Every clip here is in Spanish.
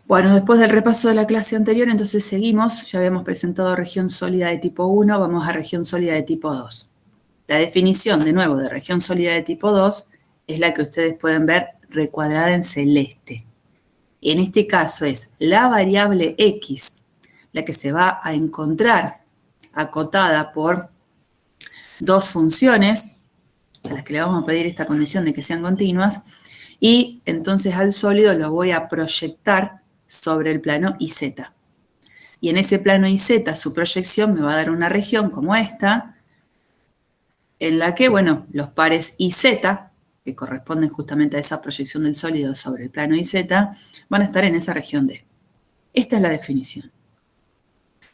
Bueno, después del repaso de la clase anterior, entonces seguimos. Ya habíamos presentado región sólida de tipo 1, vamos a región sólida de tipo 2. La definición, de nuevo, de región sólida de tipo 2 es la que ustedes pueden ver recuadrada en celeste. En este caso es la variable X, la que se va a encontrar acotada por dos funciones, a las que le vamos a pedir esta condición de que sean continuas, y entonces al sólido lo voy a proyectar sobre el plano IZ. Y en ese plano IZ, su proyección me va a dar una región como esta, en la que, bueno, los pares IZ, que corresponden justamente a esa proyección del sólido sobre el plano IZ, van a estar en esa región D. Esta es la definición.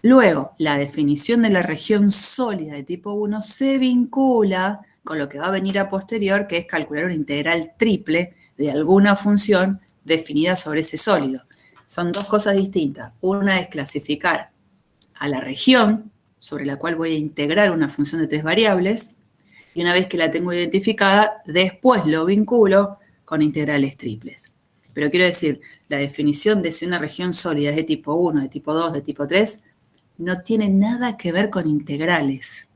Luego, la definición de la región sólida de tipo 1 se vincula con lo que va a venir a posterior, que es calcular una integral triple de alguna función definida sobre ese sólido. Son dos cosas distintas. Una es clasificar a la región sobre la cual voy a integrar una función de tres variables, y una vez que la tengo identificada, después lo vinculo con integrales triples. Pero quiero decir, la definición de si una región sólida es de tipo 1, de tipo 2, de tipo 3, no tiene nada que ver con integrales.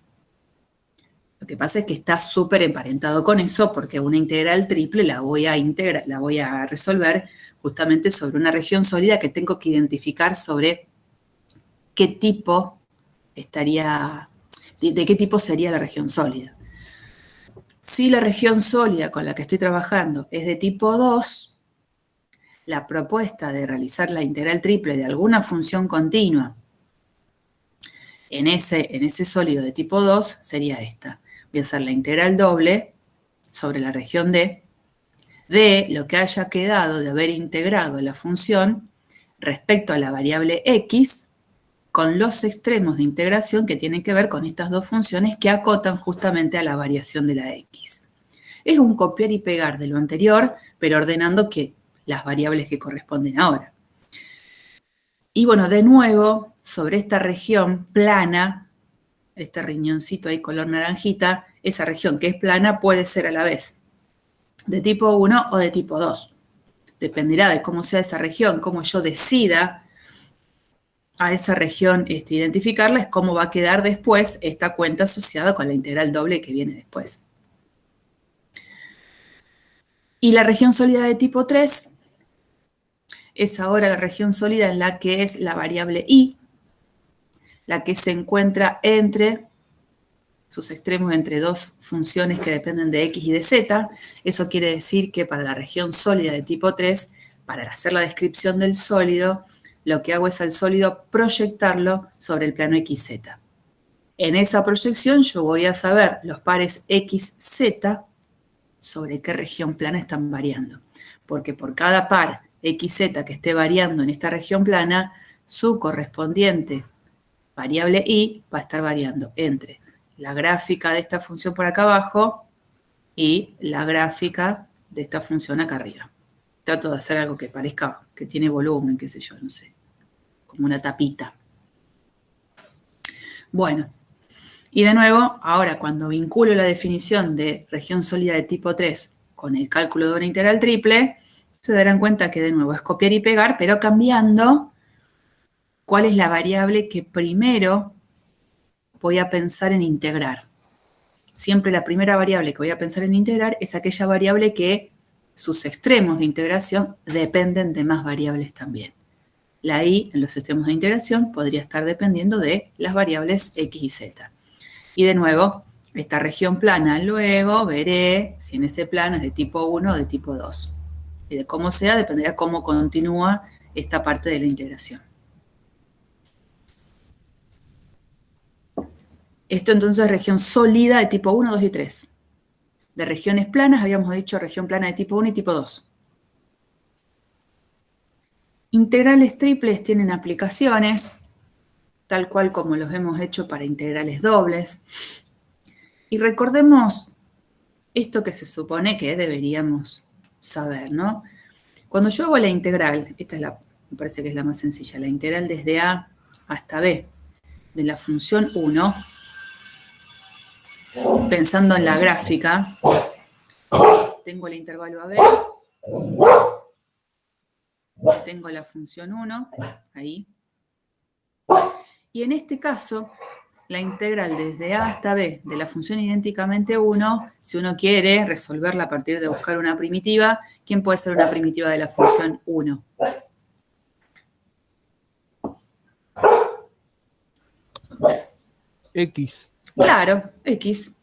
Lo que pasa es que está súper emparentado con eso, porque una integral triple la voy a resolver justamente sobre una región sólida que tengo que identificar sobre qué tipo estaría, de qué tipo sería la región sólida. Si la región sólida con la que estoy trabajando es de tipo 2, la propuesta de realizar la integral triple de alguna función continua en ese sólido de tipo 2 sería esta. Voy a hacer la integral doble sobre la región D de lo que haya quedado de haber integrado la función respecto a la variable X con los extremos de integración que tienen que ver con estas dos funciones que acotan justamente a la variación de la X. Es un copiar y pegar de lo anterior, pero ordenando las variables que corresponden ahora. Y bueno, de nuevo, sobre esta región plana, este riñoncito ahí color naranjita, esa región que es plana puede ser a la vez de tipo 1 o de tipo 2. Dependerá de cómo sea esa región, cómo yo decida a esa región identificarla, es cómo va a quedar después esta cuenta asociada con la integral doble que viene después. Y la región sólida de tipo 3 es ahora la región sólida en la que es la variable y, la que se encuentra entre sus extremos entre dos funciones que dependen de x y de z. Eso quiere decir que para la región sólida de tipo 3, para hacer la descripción del sólido, lo que hago es al sólido proyectarlo sobre el plano xz. En esa proyección yo voy a saber los pares xz sobre qué región plana están variando, porque por cada par xz que esté variando en esta región plana, su correspondiente variable y va a estar variando entre la gráfica de esta función por acá abajo y la gráfica de esta función acá arriba. Trato de hacer algo que parezca que tiene volumen, qué sé yo, no sé, como una tapita. Bueno, y de nuevo, ahora cuando vinculo la definición de región sólida de tipo 3 con el cálculo de una integral triple, se darán cuenta que de nuevo es copiar y pegar, pero cambiando cuál es la variable que primero voy a pensar en integrar. Siempre la primera variable que voy a pensar en integrar es aquella variable que sus extremos de integración dependen de más variables también. La y en los extremos de integración podría estar dependiendo de las variables x y z. Y de nuevo, esta región plana luego veré si en ese plano es de tipo 1 o de tipo 2. Y de cómo sea dependerá cómo continúa esta parte de la integración. Esto entonces es región sólida de tipo 1, 2 y 3. De regiones planas habíamos dicho región plana de tipo 1 y tipo 2. Integrales triples tienen aplicaciones, tal cual como los hemos hecho para integrales dobles. Y recordemos esto que se supone que deberíamos saber, ¿no? Cuando yo hago la integral, me parece que es la más sencilla, la integral desde A hasta B de la función 1, pensando en la gráfica, tengo el intervalo AB tengo la función 1, ahí. Y en este caso, la integral desde a hasta b de la función idénticamente 1, si uno quiere resolverla a partir de buscar una primitiva, ¿quién puede ser una primitiva de la función 1? X. Claro, X.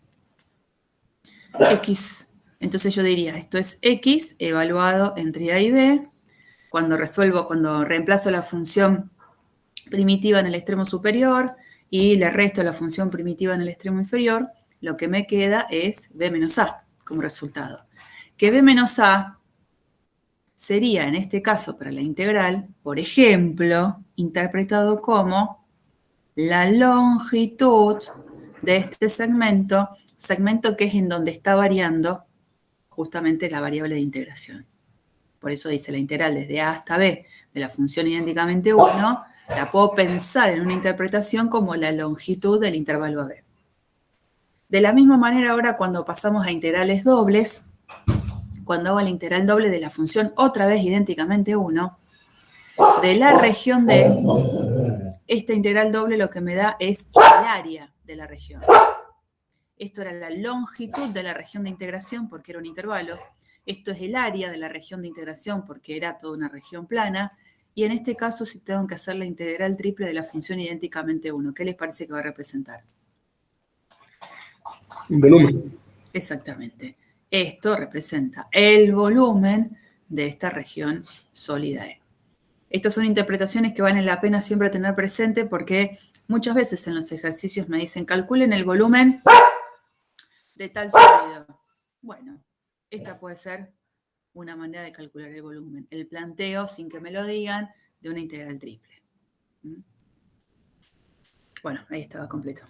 X. Entonces yo diría, esto es X evaluado entre A y B. Cuando reemplazo la función primitiva en el extremo superior y le resto la función primitiva en el extremo inferior, lo que me queda es B menos A como resultado. Que B menos A sería, en este caso, para la integral, por ejemplo, interpretado como la longitud de este segmento que es en donde está variando justamente la variable de integración. Por eso dice la integral desde a hasta b de la función idénticamente 1, la puedo pensar en una interpretación como la longitud del intervalo AB. De la misma manera ahora cuando pasamos a integrales dobles, cuando hago la integral doble de la función otra vez idénticamente 1, de la región D, esta integral doble lo que me da es el área de la región. Esto era la longitud de la región de integración porque era un intervalo. Esto es el área de la región de integración porque era toda una región plana. Y en este caso, si tengo que hacer la integral triple de la función idénticamente 1, ¿qué les parece que va a representar? Un volumen. Exactamente. Esto representa el volumen de esta región sólida E. Estas son interpretaciones que valen la pena siempre tener presente porque muchas veces en los ejercicios me dicen calculen el volumen de tal sólido. Bueno, esta puede ser una manera de calcular el volumen. El planteo, sin que me lo digan, de una integral triple. Bueno, ahí estaba completo.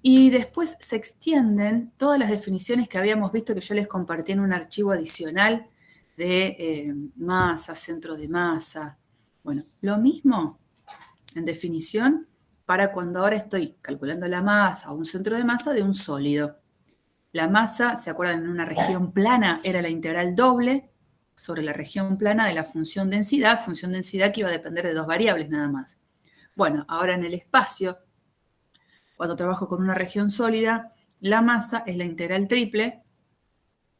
Y después se extienden todas las definiciones que habíamos visto que yo les compartí en un archivo adicional de masa, centro de masa. Bueno, lo mismo en definición para cuando ahora estoy calculando la masa o un centro de masa de un sólido. La masa, ¿se acuerdan? En una región plana era la integral doble sobre la región plana de la función densidad que iba a depender de dos variables nada más. Bueno, ahora en el espacio, cuando trabajo con una región sólida, la masa es la integral triple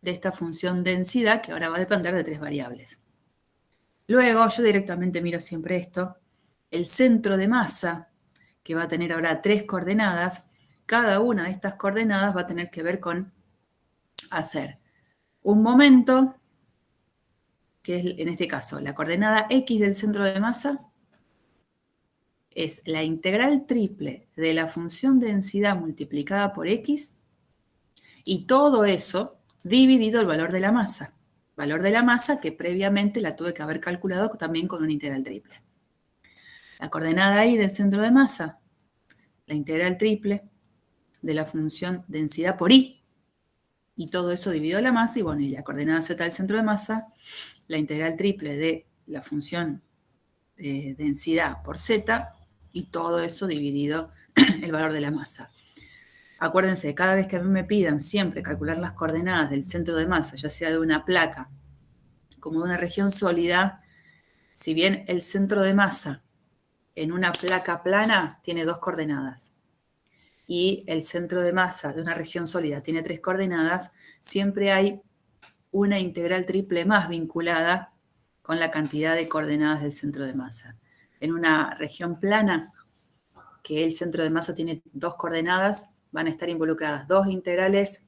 de esta función densidad que ahora va a depender de tres variables. Luego, yo directamente miro siempre esto, el centro de masa, que va a tener ahora tres coordenadas, cada una de estas coordenadas va a tener que ver con hacer un momento, que es en este caso la coordenada X del centro de masa, es la integral triple de la función densidad multiplicada por X y todo eso dividido el valor de la masa. Valor de la masa que previamente la tuve que haber calculado también con una integral triple. La coordenada Y del centro de masa, la integral triple de la función densidad por Y, y todo eso dividido la masa, y bueno, y la coordenada Z del centro de masa, la integral triple de la función densidad por Z, y todo eso dividido el valor de la masa. Acuérdense, cada vez que a mí me pidan siempre calcular las coordenadas del centro de masa, ya sea de una placa como de una región sólida, si bien el centro de masa en una placa plana tiene dos coordenadas y el centro de masa de una región sólida tiene tres coordenadas, siempre hay una integral triple más vinculada con la cantidad de coordenadas del centro de masa. En una región plana, que el centro de masa tiene dos coordenadas, van a estar involucradas dos integrales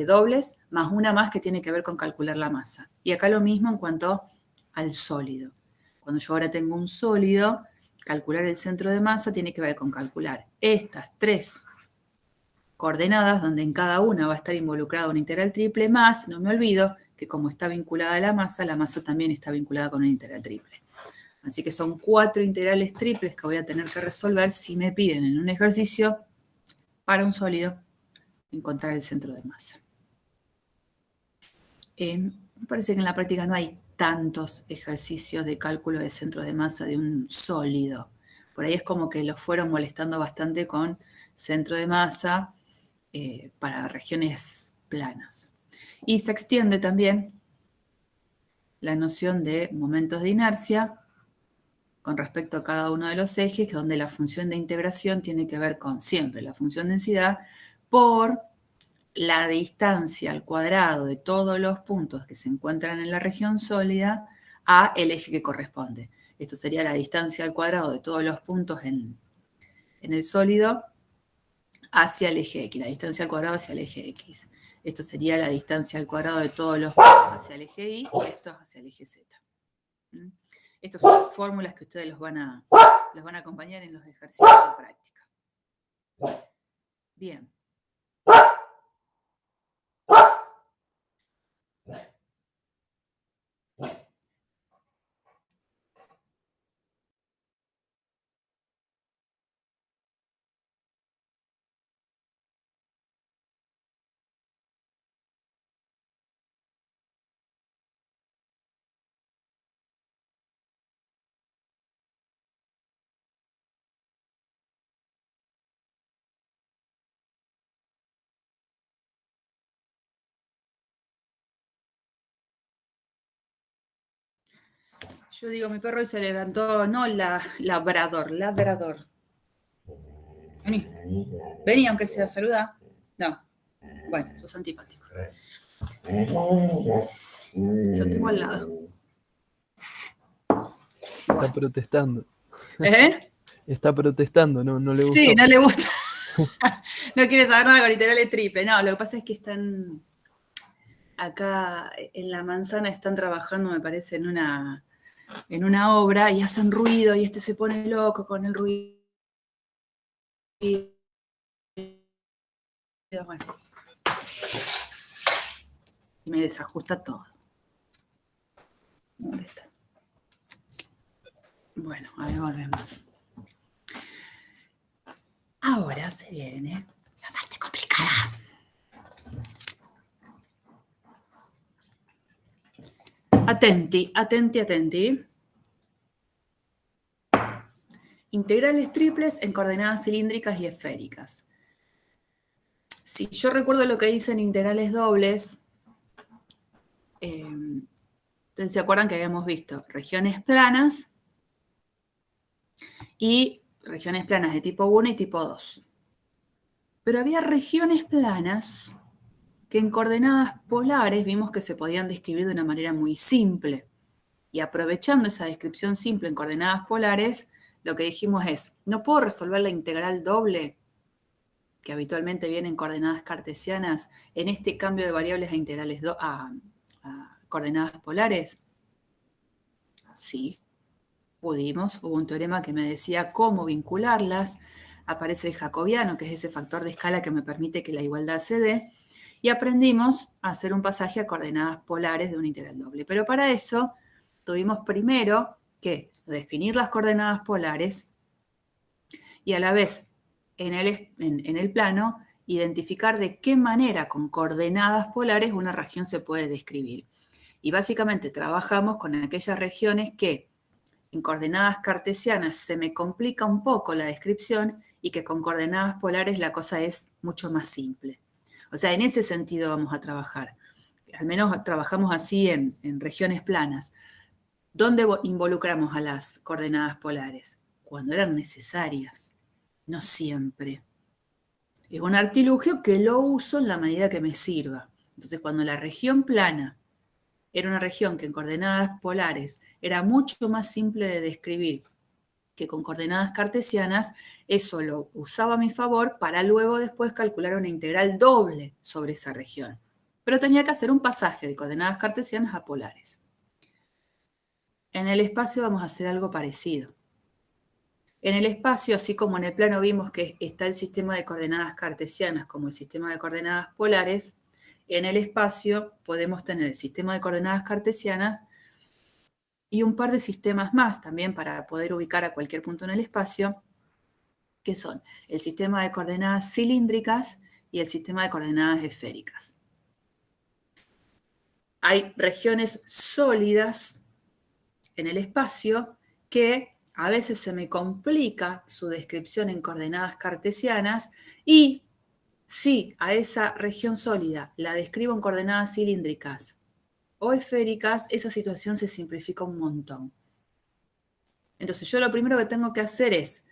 dobles, más una más que tiene que ver con calcular la masa. Y acá lo mismo en cuanto al sólido. Cuando yo ahora tengo un sólido, calcular el centro de masa tiene que ver con calcular estas tres coordenadas, donde en cada una va a estar involucrada una integral triple, más, no me olvido, que como está vinculada a la masa también está vinculada con una integral triple. Así que son 4 integrales triples que voy a tener que resolver si me piden en un ejercicio para un sólido encontrar el centro de masa. Me parece que en la práctica no hay tantos ejercicios de cálculo de centro de masa de un sólido. Por ahí es como que los fueron molestando bastante con centro de masa para regiones planas. Y se extiende también la noción de momentos de inercia con respecto a cada uno de los ejes, donde la función de integración tiene que ver con siempre la función densidad por la distancia al cuadrado de todos los puntos que se encuentran en la región sólida a el eje que corresponde. Esto sería la distancia al cuadrado de todos los puntos en el sólido hacia el eje X, la distancia al cuadrado hacia el eje X. Esto sería la distancia al cuadrado de todos los puntos hacia el eje Y y esto hacia el eje Z. Estas son fórmulas que ustedes los van a acompañar en los ejercicios de práctica. Bien. Yo digo, mi perro hoy se levantó, no labrador. Vení, aunque sea, saluda. No. Bueno, sos antipático. Yo tengo al lado. Está protestando. ¿Eh? Está protestando, no le gusta. Sí, no le gusta. No quiere saber nada con literales triple. No, lo que pasa es que están acá en la manzana, están trabajando, me parece, en una obra y hacen ruido y este se pone loco con el ruido. Bueno. Y me desajusta todo. ¿Dónde está? Bueno, a ver, volvemos. Ahora se viene la parte complicada. Atenti. Integrales triples en coordenadas cilíndricas y esféricas. Si yo recuerdo lo que dicen integrales dobles, entonces se acuerdan que habíamos visto regiones planas y regiones planas de tipo 1 y tipo 2. Pero había regiones planas que en coordenadas polares vimos que se podían describir de una manera muy simple. Y aprovechando esa descripción simple en coordenadas polares, lo que dijimos es, no puedo resolver la integral doble que habitualmente viene en coordenadas cartesianas en este cambio de variables a integrales a coordenadas polares. Sí, pudimos. Hubo un teorema que me decía cómo vincularlas. Aparece el jacobiano, que es ese factor de escala que me permite que la igualdad se dé. Y aprendimos a hacer un pasaje a coordenadas polares de una integral doble. Pero para eso tuvimos primero que definir las coordenadas polares y a la vez en el plano identificar de qué manera con coordenadas polares una región se puede describir. Y básicamente trabajamos con aquellas regiones que en coordenadas cartesianas se me complica un poco la descripción y que con coordenadas polares la cosa es mucho más simple. O sea, en ese sentido vamos a trabajar. Al menos trabajamos así en regiones planas. ¿Dónde involucramos a las coordenadas polares? Cuando eran necesarias, no siempre. Es un artilugio que lo uso en la medida que me sirva. Entonces, cuando la región plana era una región que en coordenadas polares era mucho más simple de describir que con coordenadas cartesianas, eso lo usaba a mi favor para luego después calcular una integral doble sobre esa región. Pero tenía que hacer un pasaje de coordenadas cartesianas a polares. En el espacio vamos a hacer algo parecido. En el espacio, así como en el plano vimos que está el sistema de coordenadas cartesianas como el sistema de coordenadas polares, en el espacio podemos tener el sistema de coordenadas cartesianas y un par de sistemas más también para poder ubicar a cualquier punto en el espacio, que son el sistema de coordenadas cilíndricas y el sistema de coordenadas esféricas. Hay regiones sólidas en el espacio que a veces se me complica su descripción en coordenadas cartesianas y si a esa región sólida la describo en coordenadas cilíndricas o esféricas, esa situación se simplifica un montón. Entonces yo lo primero que tengo que hacer es,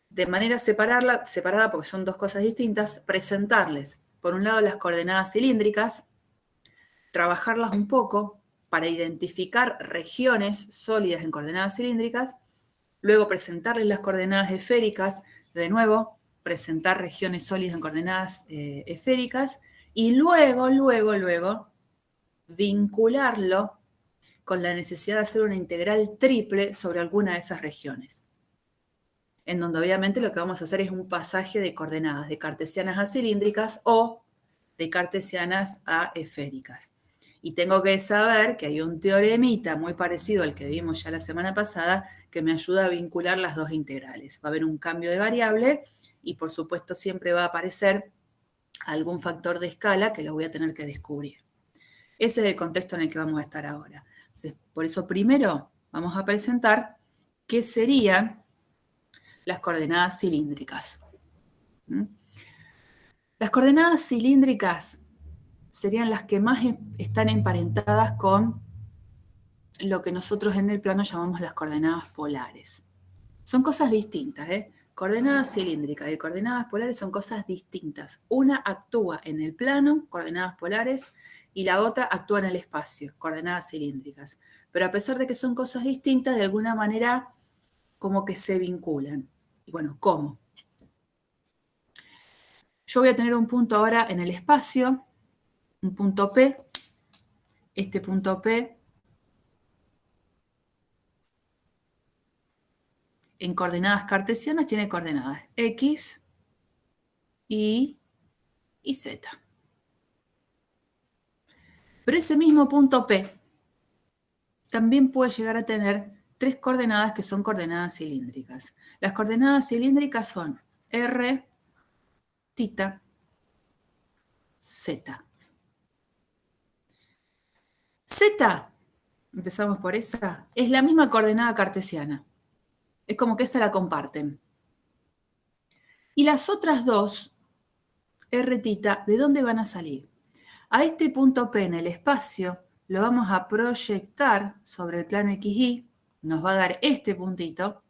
de manera separada porque son dos cosas distintas, presentarles, por un lado, las coordenadas cilíndricas, trabajarlas un poco para identificar regiones sólidas en coordenadas cilíndricas, luego presentarles las coordenadas esféricas, de nuevo, presentar regiones sólidas en coordenadas esféricas, y luego, vincularlo con la necesidad de hacer una integral triple sobre alguna de esas regiones, en donde obviamente lo que vamos a hacer es un pasaje de coordenadas de cartesianas a cilíndricas o de cartesianas a esféricas. Y tengo que saber que hay un teoremita muy parecido al que vimos ya la semana pasada que me ayuda a vincular las dos integrales. Va a haber un cambio de variable y por supuesto siempre va a aparecer algún factor de escala que lo voy a tener que descubrir. Ese es el contexto en el que vamos a estar ahora. Entonces, por eso primero vamos a presentar qué serían las coordenadas cilíndricas. Las coordenadas cilíndricas serían las que más están emparentadas con lo que nosotros en el plano llamamos las coordenadas polares. Son cosas distintas, ¿eh? Coordenadas cilíndricas y coordenadas polares son cosas distintas. Una actúa en el plano, coordenadas polares, y la otra actúa en el espacio, coordenadas cilíndricas. Pero a pesar de que son cosas distintas, de alguna manera como que se vinculan. Y bueno, ¿cómo? Yo voy a tener un punto ahora en el espacio, un punto P. Este punto P en coordenadas cartesianas tiene coordenadas X, Y y Z. Pero ese mismo punto P también puede llegar a tener tres coordenadas que son coordenadas cilíndricas. Las coordenadas cilíndricas son R, θ, Z. Z, empezamos por esa, es la misma coordenada cartesiana. Es como que esa la comparten. Y las otras dos, R, θ, ¿de dónde van a salir? A este punto P en el espacio lo vamos a proyectar sobre el plano XY, nos va a dar este puntito,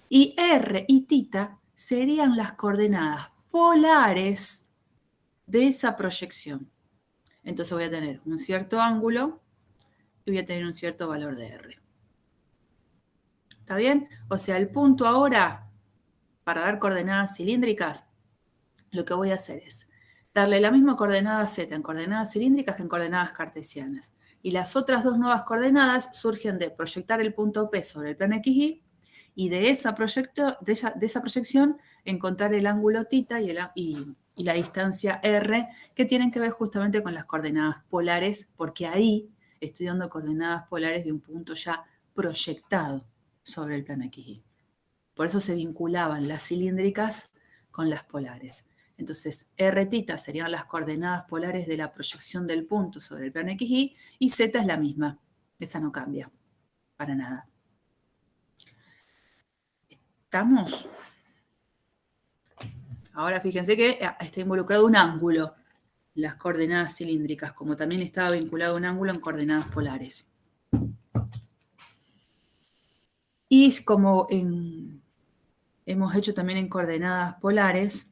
y R y θ serían las coordenadas polares de esa proyección. Entonces voy a tener un cierto ángulo y voy a tener un cierto valor de R. ¿Está bien? O sea, el punto ahora, para dar coordenadas cilíndricas, lo que voy a hacer es darle la misma coordenada Z en coordenadas cilíndricas que en coordenadas cartesianas. Y las otras dos nuevas coordenadas surgen de proyectar el punto P sobre el plano XY y de esa proyección encontrar el ángulo θ y la distancia R, que tienen que ver justamente con las coordenadas polares, porque ahí estoy dando coordenadas polares de un punto ya proyectado sobre el plano XY. Por eso se vinculaban las cilíndricas con las polares. Entonces, R, θ serían las coordenadas polares de la proyección del punto sobre el plano XY y Z es la misma. Esa no cambia para nada. ¿Estamos? Ahora fíjense que está involucrado un ángulo, las coordenadas cilíndricas, como también estaba vinculado un ángulo en coordenadas polares. Y como hemos hecho también en coordenadas polares,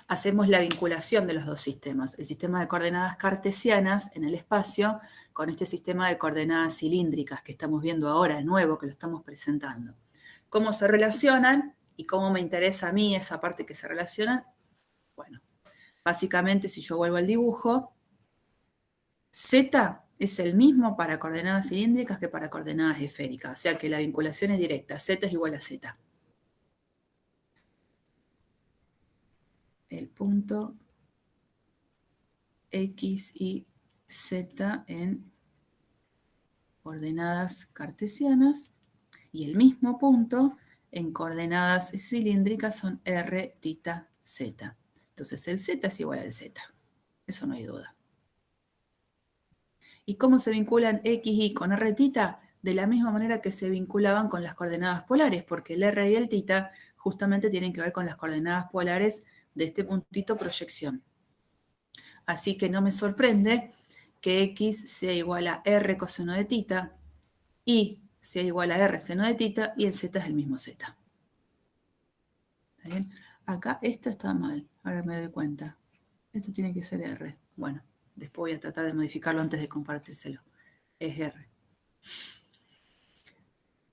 hacemos la vinculación de los dos sistemas, el sistema de coordenadas cartesianas en el espacio con este sistema de coordenadas cilíndricas que estamos viendo ahora de nuevo, que lo estamos presentando. ¿Cómo se relacionan y cómo me interesa a mí esa parte que se relaciona? Bueno, básicamente si yo vuelvo al dibujo, Z es el mismo para coordenadas cilíndricas que para coordenadas esféricas, o sea que la vinculación es directa, Z es igual a Z. El punto X y Z en coordenadas cartesianas y el mismo punto en coordenadas cilíndricas son R, θ, Z. Entonces el Z es igual al Z, eso no hay duda. ¿Y cómo se vinculan X y con R, θ? De la misma manera que se vinculaban con las coordenadas polares, porque el R y el θ justamente tienen que ver con las coordenadas polares de este puntito proyección. Así que no me sorprende que x sea igual a r coseno de tita, y sea igual a r seno de tita, y el z es el mismo z. ¿Está bien? Acá esto está mal, ahora me doy cuenta. Esto tiene que ser r. Bueno, después voy a tratar de modificarlo antes de compartírselo. Es r.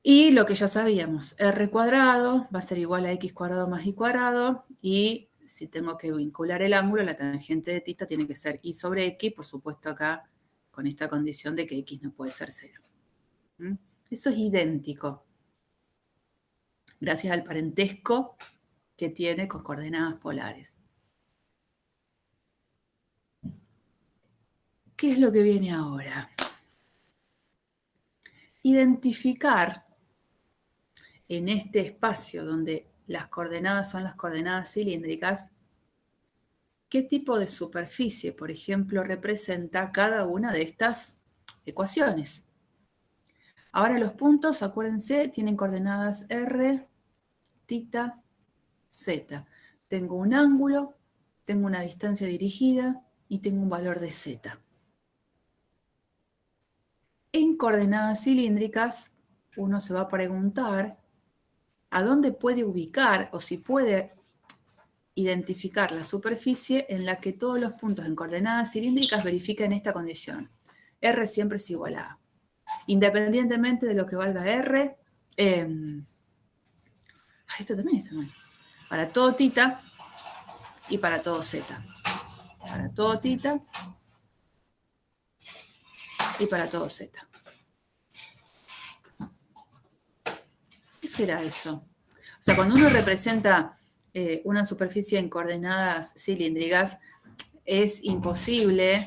Y lo que ya sabíamos, r cuadrado va a ser igual a x cuadrado más y cuadrado, y si tengo que vincular el ángulo, la tangente de tita tiene que ser y sobre x, por supuesto acá, con esta condición de que x no puede ser 0. Eso es idéntico, gracias al parentesco que tiene con coordenadas polares. ¿Qué es lo que viene ahora? Identificar en este espacio donde las coordenadas son las coordenadas cilíndricas, qué tipo de superficie, por ejemplo, representa cada una de estas ecuaciones. Ahora los puntos, acuérdense, tienen coordenadas r, tita, z. Tengo un ángulo, tengo una distancia dirigida y tengo un valor de z. En coordenadas cilíndricas, uno se va a preguntar a dónde puede ubicar o si puede identificar la superficie en la que todos los puntos en coordenadas cilíndricas verifiquen esta condición. R siempre es igual a A. Independientemente de lo que valga R, esto también está mal. Para todo tita y para todo z. Para todo tita y para todo z. ¿Qué será eso? O sea, cuando uno representa una superficie en coordenadas cilíndricas, es imposible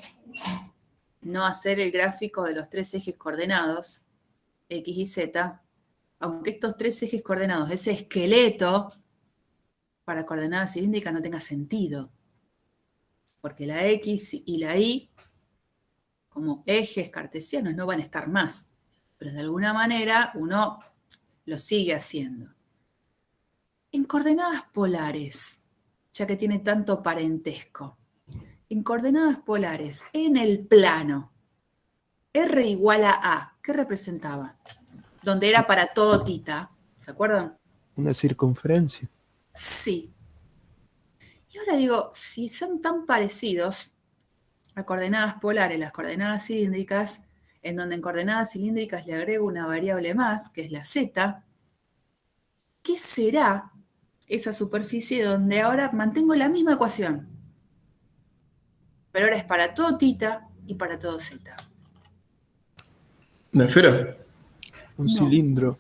no hacer el gráfico de los tres ejes coordenados, x y z, aunque estos tres ejes coordenados, ese esqueleto para coordenadas cilíndricas no tenga sentido, porque la x y la y, como ejes cartesianos, no van a estar más, pero de alguna manera uno lo sigue haciendo. En coordenadas polares, ya que tiene tanto parentesco, en coordenadas polares, en el plano, R igual a A, ¿qué representaba? Donde era para todo tita, ¿se acuerdan? Una circunferencia. Sí. Y ahora digo, si son tan parecidos a coordenadas polares, las coordenadas cilíndricas, en donde en coordenadas cilíndricas le agrego una variable más, que es la z, ¿qué será esa superficie donde ahora mantengo la misma ecuación? Pero ahora es para todo tita y para todo z. ¿Una esfera? Un No. cilindro.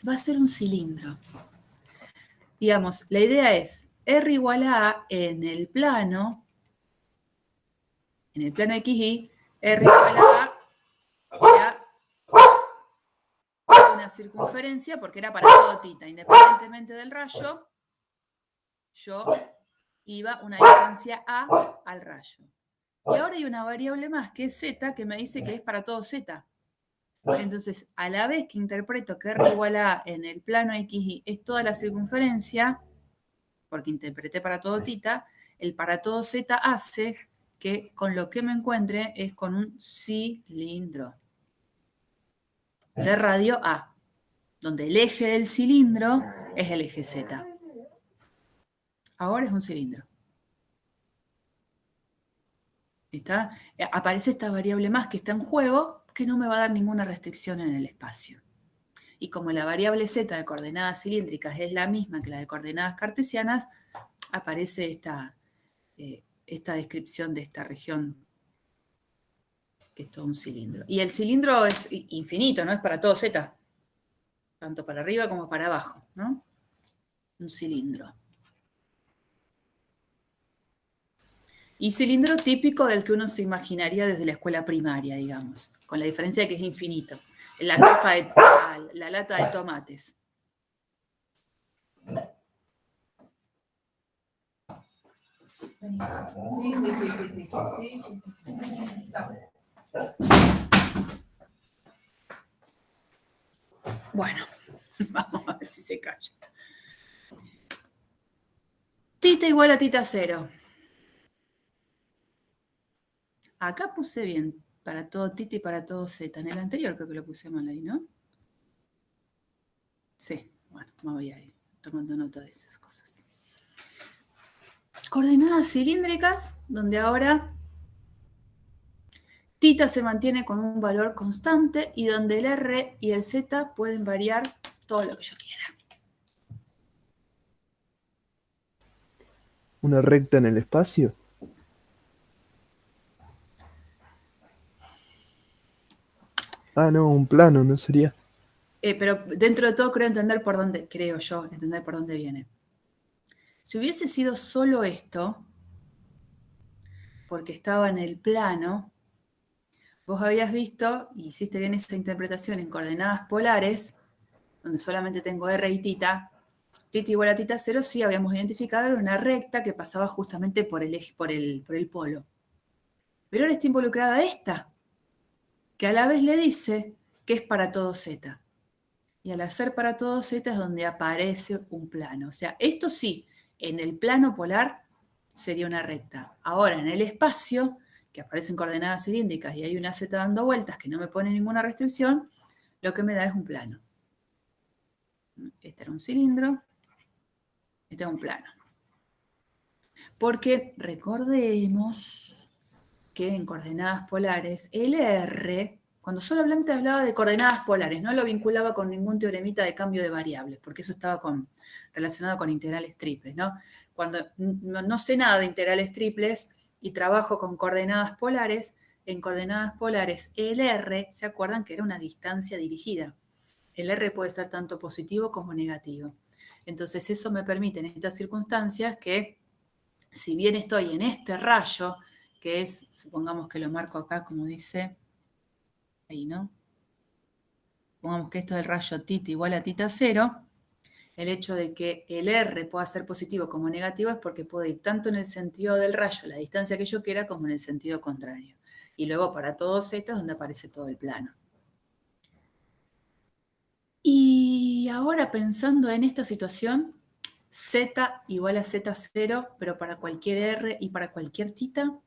Va a ser un cilindro. Digamos, la idea es R igual a A en el plano XY, R igual a A era una circunferencia porque era para todo tita. Independientemente del rayo, yo iba una distancia A al rayo. Y ahora hay una variable más, que es Z, que me dice que es para todo Z. Entonces, a la vez que interpreto que R igual a A en el plano XY es toda la circunferencia, porque interpreté para todo tita, el para todo z hace que con lo que me encuentre es con un cilindro de radio A, donde el eje del cilindro es el eje z. Ahora es un cilindro. ¿Está? Aparece esta variable más que está en juego, que no me va a dar ninguna restricción en el espacio. Y como la variable z de coordenadas cilíndricas es la misma que la de coordenadas cartesianas, aparece esta descripción de esta región, que es todo un cilindro. Y el cilindro es infinito, ¿no? Es para todo z, tanto para arriba como para abajo, ¿no? Un cilindro. Y cilindro típico del que uno se imaginaría desde la escuela primaria, digamos, con la diferencia de que es infinito. La caja de la lata de tomates. Sí. Bueno, vamos a ver si se calla. Tita igual a tita 0. Acá puse bien, para todo tita y para todo z. En el anterior creo que lo puse mal ahí, ¿no? Sí, bueno, me voy a ir tomando nota de esas cosas. Coordenadas cilíndricas, donde ahora tita se mantiene con un valor constante y donde el r y el z pueden variar todo lo que yo quiera. ¿Una recta en el espacio? Ah, no, un plano, ¿no sería? Pero dentro de todo creo yo, entender por dónde viene. Si hubiese sido solo esto, porque estaba en el plano, vos habías visto, y hiciste bien esa interpretación en coordenadas polares, donde solamente tengo r y tita igual a tita 0, sí habíamos identificado una recta que pasaba justamente por el eje, por el polo. Pero ahora está involucrada esta, que a la vez le dice que es para todo z. Y al hacer para todo z es donde aparece un plano. O sea, esto sí, en el plano polar sería una recta. Ahora, en el espacio, que aparecen coordenadas cilíndricas y hay una z dando vueltas que no me pone ninguna restricción, lo que me da es un plano. Este era un cilindro, este es un plano. Porque recordemos que en coordenadas polares, el R, cuando solamente hablaba de coordenadas polares, no lo vinculaba con ningún teoremita de cambio de variables, porque eso estaba relacionado con integrales triples, ¿no? Cuando no sé nada de integrales triples y trabajo con coordenadas polares, en coordenadas polares el R, ¿se acuerdan que era una distancia dirigida? El R puede ser tanto positivo como negativo. Entonces eso me permite en estas circunstancias que, si bien estoy en este rayo, que es, supongamos que lo marco acá como dice, ahí, ¿no? Supongamos que esto es el rayo tita igual a tita 0, el hecho de que el R pueda ser positivo como negativo es porque puedo ir tanto en el sentido del rayo, la distancia que yo quiera, como en el sentido contrario. Y luego para todo Z es donde aparece todo el plano. Y ahora pensando en esta situación, Z igual a Z0, pero para cualquier R y para cualquier tita,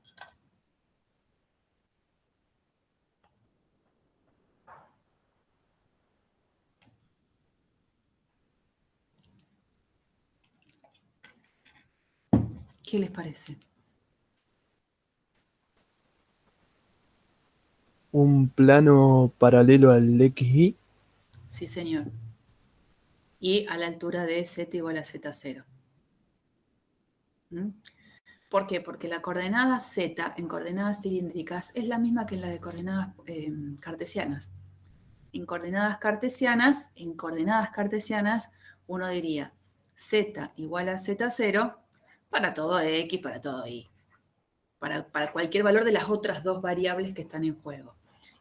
¿qué les parece? Un plano paralelo al XY. Sí, señor. Y a la altura de Z igual a Z0. ¿Mm? ¿Por qué? Porque la coordenada Z en coordenadas cilíndricas es la misma que en la de coordenadas cartesianas. En coordenadas cartesianas, uno diría Z igual a Z0 para todo X, para todo Y. Para cualquier valor de las otras dos variables que están en juego.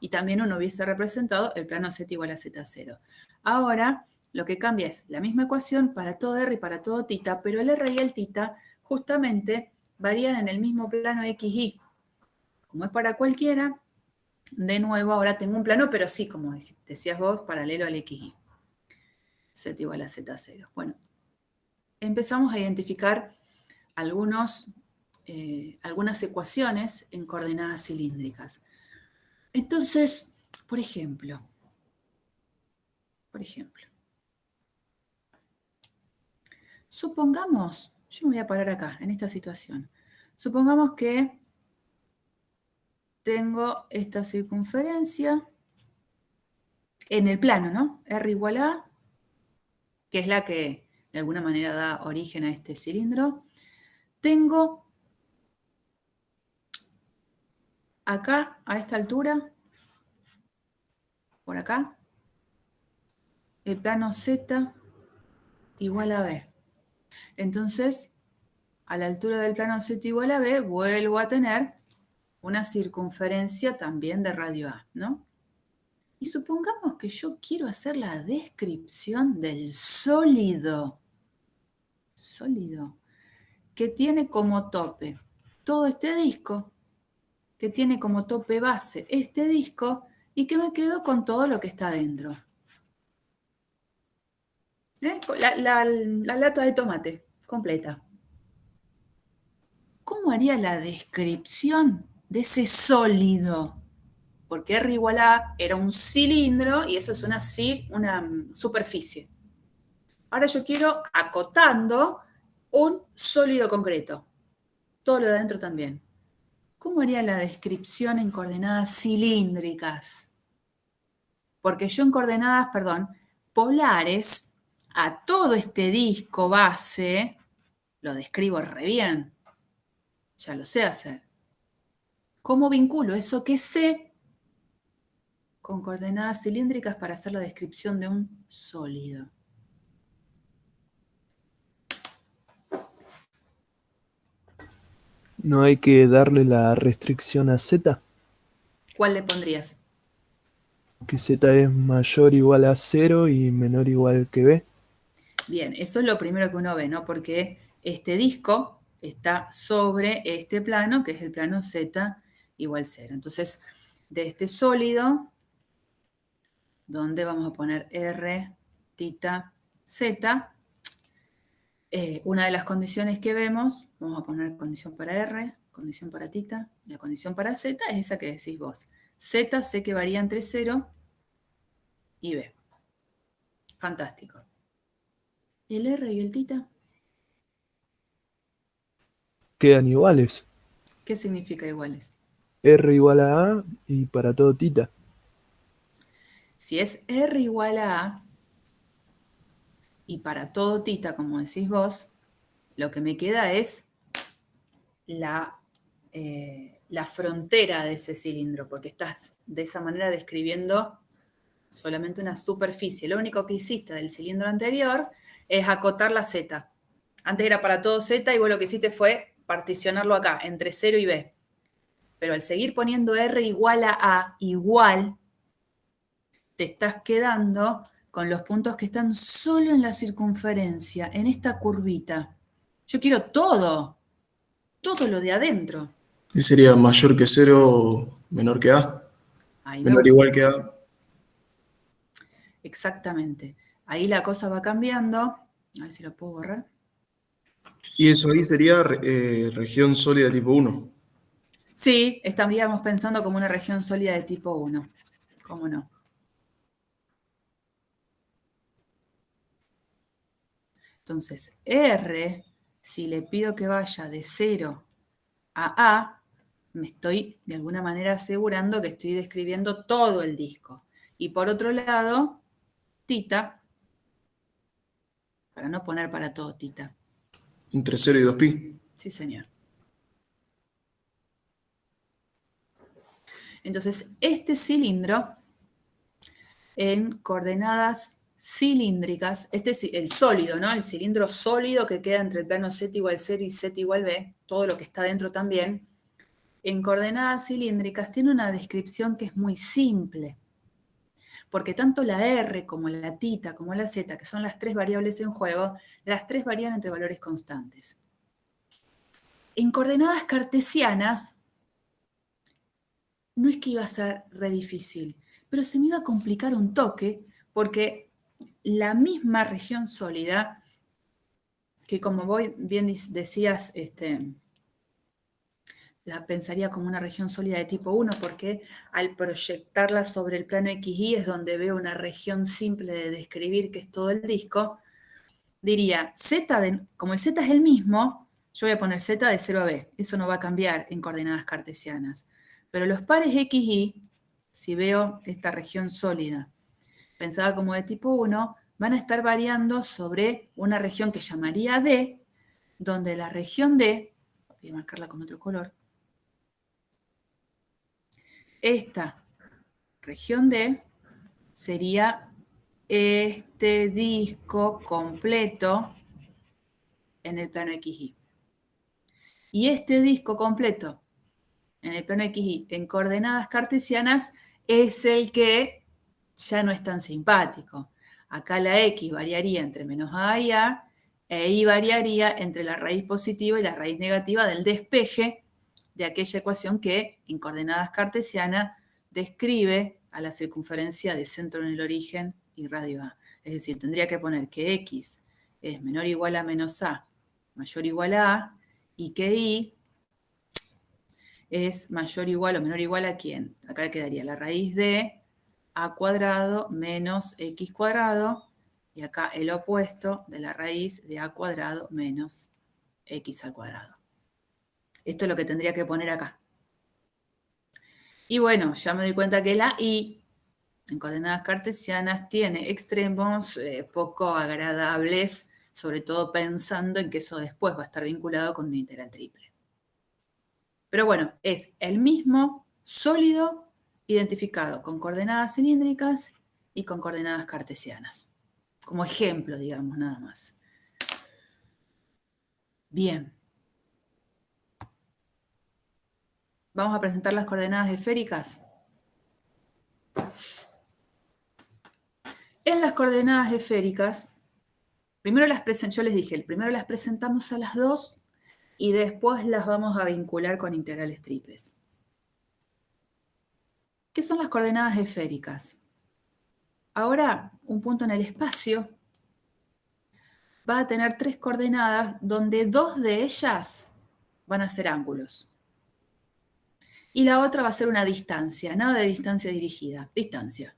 Y también uno hubiese representado el plano Z igual a Z0. Ahora, lo que cambia es la misma ecuación para todo R y para todo tita, pero el R y el tita justamente varían en el mismo plano XY. Como es para cualquiera, de nuevo ahora tengo un plano, pero sí, como decías vos, paralelo al XY. Z igual a Z0. Bueno, empezamos a identificar algunas ecuaciones en coordenadas cilíndricas. Entonces, por ejemplo, supongamos, yo me voy a parar acá, en esta situación. Supongamos que tengo esta circunferencia en el plano, ¿no? R igual a, que es la que de alguna manera da origen a este cilindro. Tengo acá, a esta altura, por acá, el plano Z igual a B. Entonces, a la altura del plano Z igual a B, vuelvo a tener una circunferencia también de radio A, ¿no? Y supongamos que yo quiero hacer la descripción del sólido, que tiene como tope todo este disco, que tiene como tope base este disco, y que me quedo con todo lo que está dentro. La lata de tomate completa. ¿Cómo haría la descripción de ese sólido, porque R igual a era un cilindro y eso es una superficie. Ahora yo quiero, acotando, un sólido concreto. Todo lo de adentro también. ¿Cómo haría la descripción en coordenadas cilíndricas? Porque yo en coordenadas, polares, a todo este disco base, lo describo re bien. Ya lo sé hacer. ¿Cómo vinculo eso que sé con coordenadas cilíndricas para hacer la descripción de un sólido? No hay que darle la restricción a Z, ¿Cuál le pondrías? que Z es mayor o igual a 0 y menor o igual que B. Bien, eso es lo primero que uno ve, ¿no? Porque este disco está sobre este plano, que es el plano Z igual 0. Entonces, de este sólido, donde vamos a poner R, tita, Z, una de las condiciones que vemos, vamos a poner condición para R, condición para tita, la condición para Z es esa que decís vos. Z sé que varía entre 0 y B. Fantástico. ¿Y el R y el tita? Quedan iguales. ¿Qué significa iguales? R igual a A y para todo tita. Si es R igual a A, y para todo tita, como decís vos, lo que me queda es la, la frontera de ese cilindro, porque estás de esa manera describiendo solamente una superficie. Lo único que hiciste del cilindro anterior es acotar la Z. Antes era para todo Z y vos lo que hiciste fue particionarlo acá, entre 0 y B. Pero al seguir poniendo R igual a igual, te estás quedando con los puntos que están solo en la circunferencia, en esta curvita. Yo quiero todo lo de adentro. Y sería mayor que cero, menor que A, Ahí me menor o gusta. igual que A. Exactamente. Ahí la cosa va cambiando. A ver si lo puedo borrar. Y eso ahí sería región sólida tipo 1. Sí, estaríamos pensando como una región sólida de tipo 1. ¿Cómo no? Entonces, R, si le pido que vaya de 0 a A, me estoy de alguna manera asegurando que estoy describiendo todo el disco. Y por otro lado, tita, para no poner para todo tita. Entre 0 y 2pi. Sí, señor. Entonces, este cilindro en coordenadas cilíndricas, este es el sólido, ¿no? El cilindro sólido que queda entre el plano Z igual 0 y Z igual B, todo lo que está dentro también, en coordenadas cilíndricas tiene una descripción que es muy simple, porque tanto la R como la tita como la Z, que son las tres variables en juego, las tres varían entre valores constantes. En coordenadas cartesianas, no es que iba a ser re difícil, pero se me iba a complicar un toque, porque la misma región sólida, que como vos bien decías, la pensaría como una región sólida de tipo 1, porque al proyectarla sobre el plano XY es donde veo una región simple de describir que es todo el disco, diría, como el Z es el mismo, yo voy a poner Z de 0 a B, eso no va a cambiar en coordenadas cartesianas. Pero los pares XY, si veo esta región sólida pensada como de tipo 1, van a estar variando sobre una región que llamaría D, donde la región D, voy a marcarla con otro color, esta región D sería este disco completo en el plano XY. Y este disco completo en el plano XY en coordenadas cartesianas es el que ya no es tan simpático. Acá la X variaría entre menos A y A, e Y variaría entre la raíz positiva y la raíz negativa del despeje de aquella ecuación que en coordenadas cartesianas describe a la circunferencia de centro en el origen y radio A. Es decir, tendría que poner que X es menor o igual a menos A, mayor o igual a y que Y es mayor o igual o menor o igual a quién. Acá quedaría la raíz de a cuadrado menos x cuadrado, y acá el opuesto de la raíz de a cuadrado menos x al cuadrado. Esto es lo que tendría que poner acá. Y bueno, ya me doy cuenta que la y en coordenadas cartesianas tiene extremos poco agradables, sobre todo pensando en que eso después va a estar vinculado con una integral triple. Pero bueno, es el mismo sólido identificado con coordenadas cilíndricas y con coordenadas cartesianas. Como ejemplo, digamos, nada más. Bien. Vamos a presentar las coordenadas esféricas. En las coordenadas esféricas, primero yo les dije, primero las presentamos a las dos y después las vamos a vincular con integrales triples. ¿Qué son las coordenadas esféricas? Ahora, un punto en el espacio va a tener tres coordenadas donde dos de ellas van a ser ángulos. Y la otra va a ser una distancia, nada de distancia dirigida, distancia.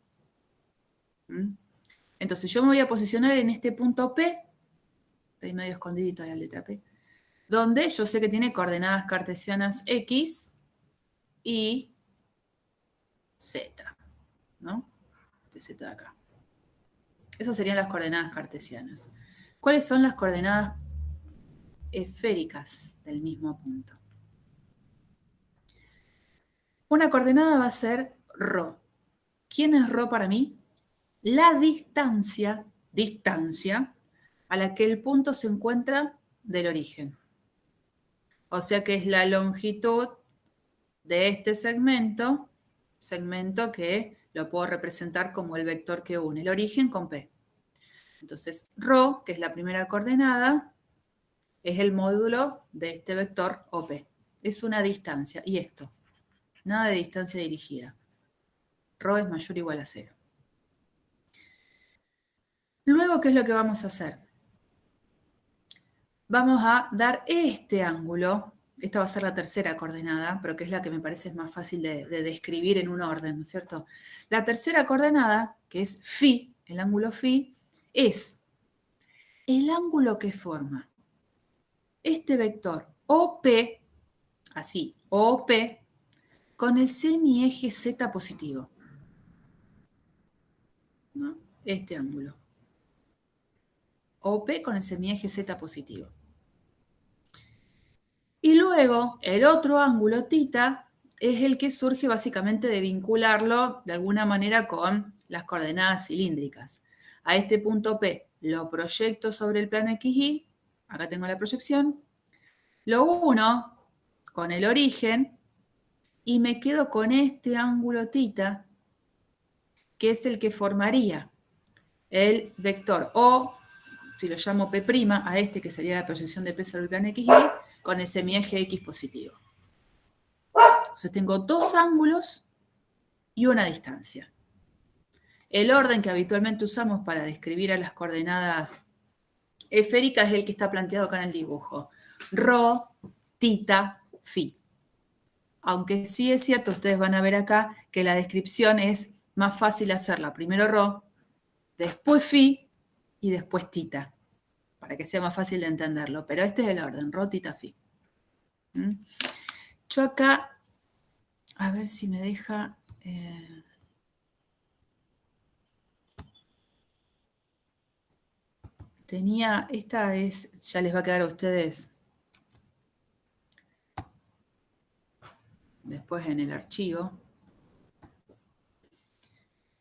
Entonces yo me voy a posicionar en este punto P, está ahí medio escondidito la letra P, donde yo sé que tiene coordenadas cartesianas X y Z, ¿no? De Z de acá. Esas serían las coordenadas cartesianas. ¿Cuáles son las coordenadas esféricas del mismo punto? Una coordenada va a ser ρ. ¿Quién es ρ para mí? La distancia a la que el punto se encuentra del origen. O sea que es la longitud de este segmento que lo puedo representar como el vector que une el origen con P. Entonces, ρ, que es la primera coordenada, es el módulo de este vector OP. Es una distancia. Y esto, nada de distancia dirigida. ρ es mayor o igual a 0. Luego, ¿qué es lo que vamos a hacer? Vamos a dar este ángulo. Esta va a ser la tercera coordenada, pero que es la que me parece más fácil de describir en un orden, ¿no es cierto? La tercera coordenada, que es φ, el ángulo φ, es el ángulo que forma este vector OP, así, OP, con el semieje Z positivo, ¿no? Este ángulo. OP con el semieje Z positivo. Y luego, el otro ángulo, θ, es el que surge básicamente de vincularlo de alguna manera con las coordenadas cilíndricas. A este punto P lo proyecto sobre el plano XY, acá tengo la proyección, lo uno con el origen y me quedo con este ángulo θ, que es el que formaría el vector O, si lo llamo P', a este que sería la proyección de P sobre el plano XY, con el semieje X positivo. Entonces tengo dos ángulos y una distancia. El orden que habitualmente usamos para describir a las coordenadas esféricas es el que está planteado acá en el dibujo. ρ, θ, φ. Aunque sí es cierto, ustedes van a ver acá que la descripción es más fácil hacerla. Primero ρ, después φ y después θ, para que sea más fácil de entenderlo. Pero este es el orden, ρ, θ, φ. Yo acá, a ver si me deja... esta es, ya les va a quedar a ustedes después en el archivo.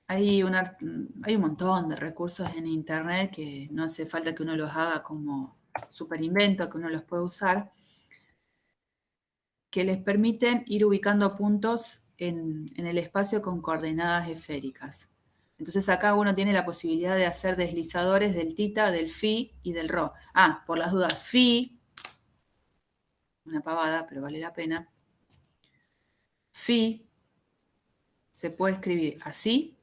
Hay un montón de recursos en internet que no hace falta que uno los haga como super invento, que uno los puede usar, que les permiten ir ubicando puntos en el espacio con coordenadas esféricas. Entonces acá uno tiene la posibilidad de hacer deslizadores del θ, del φ y del ρ. Ah, por las dudas, φ, una pavada, pero vale la pena. Φ se puede escribir así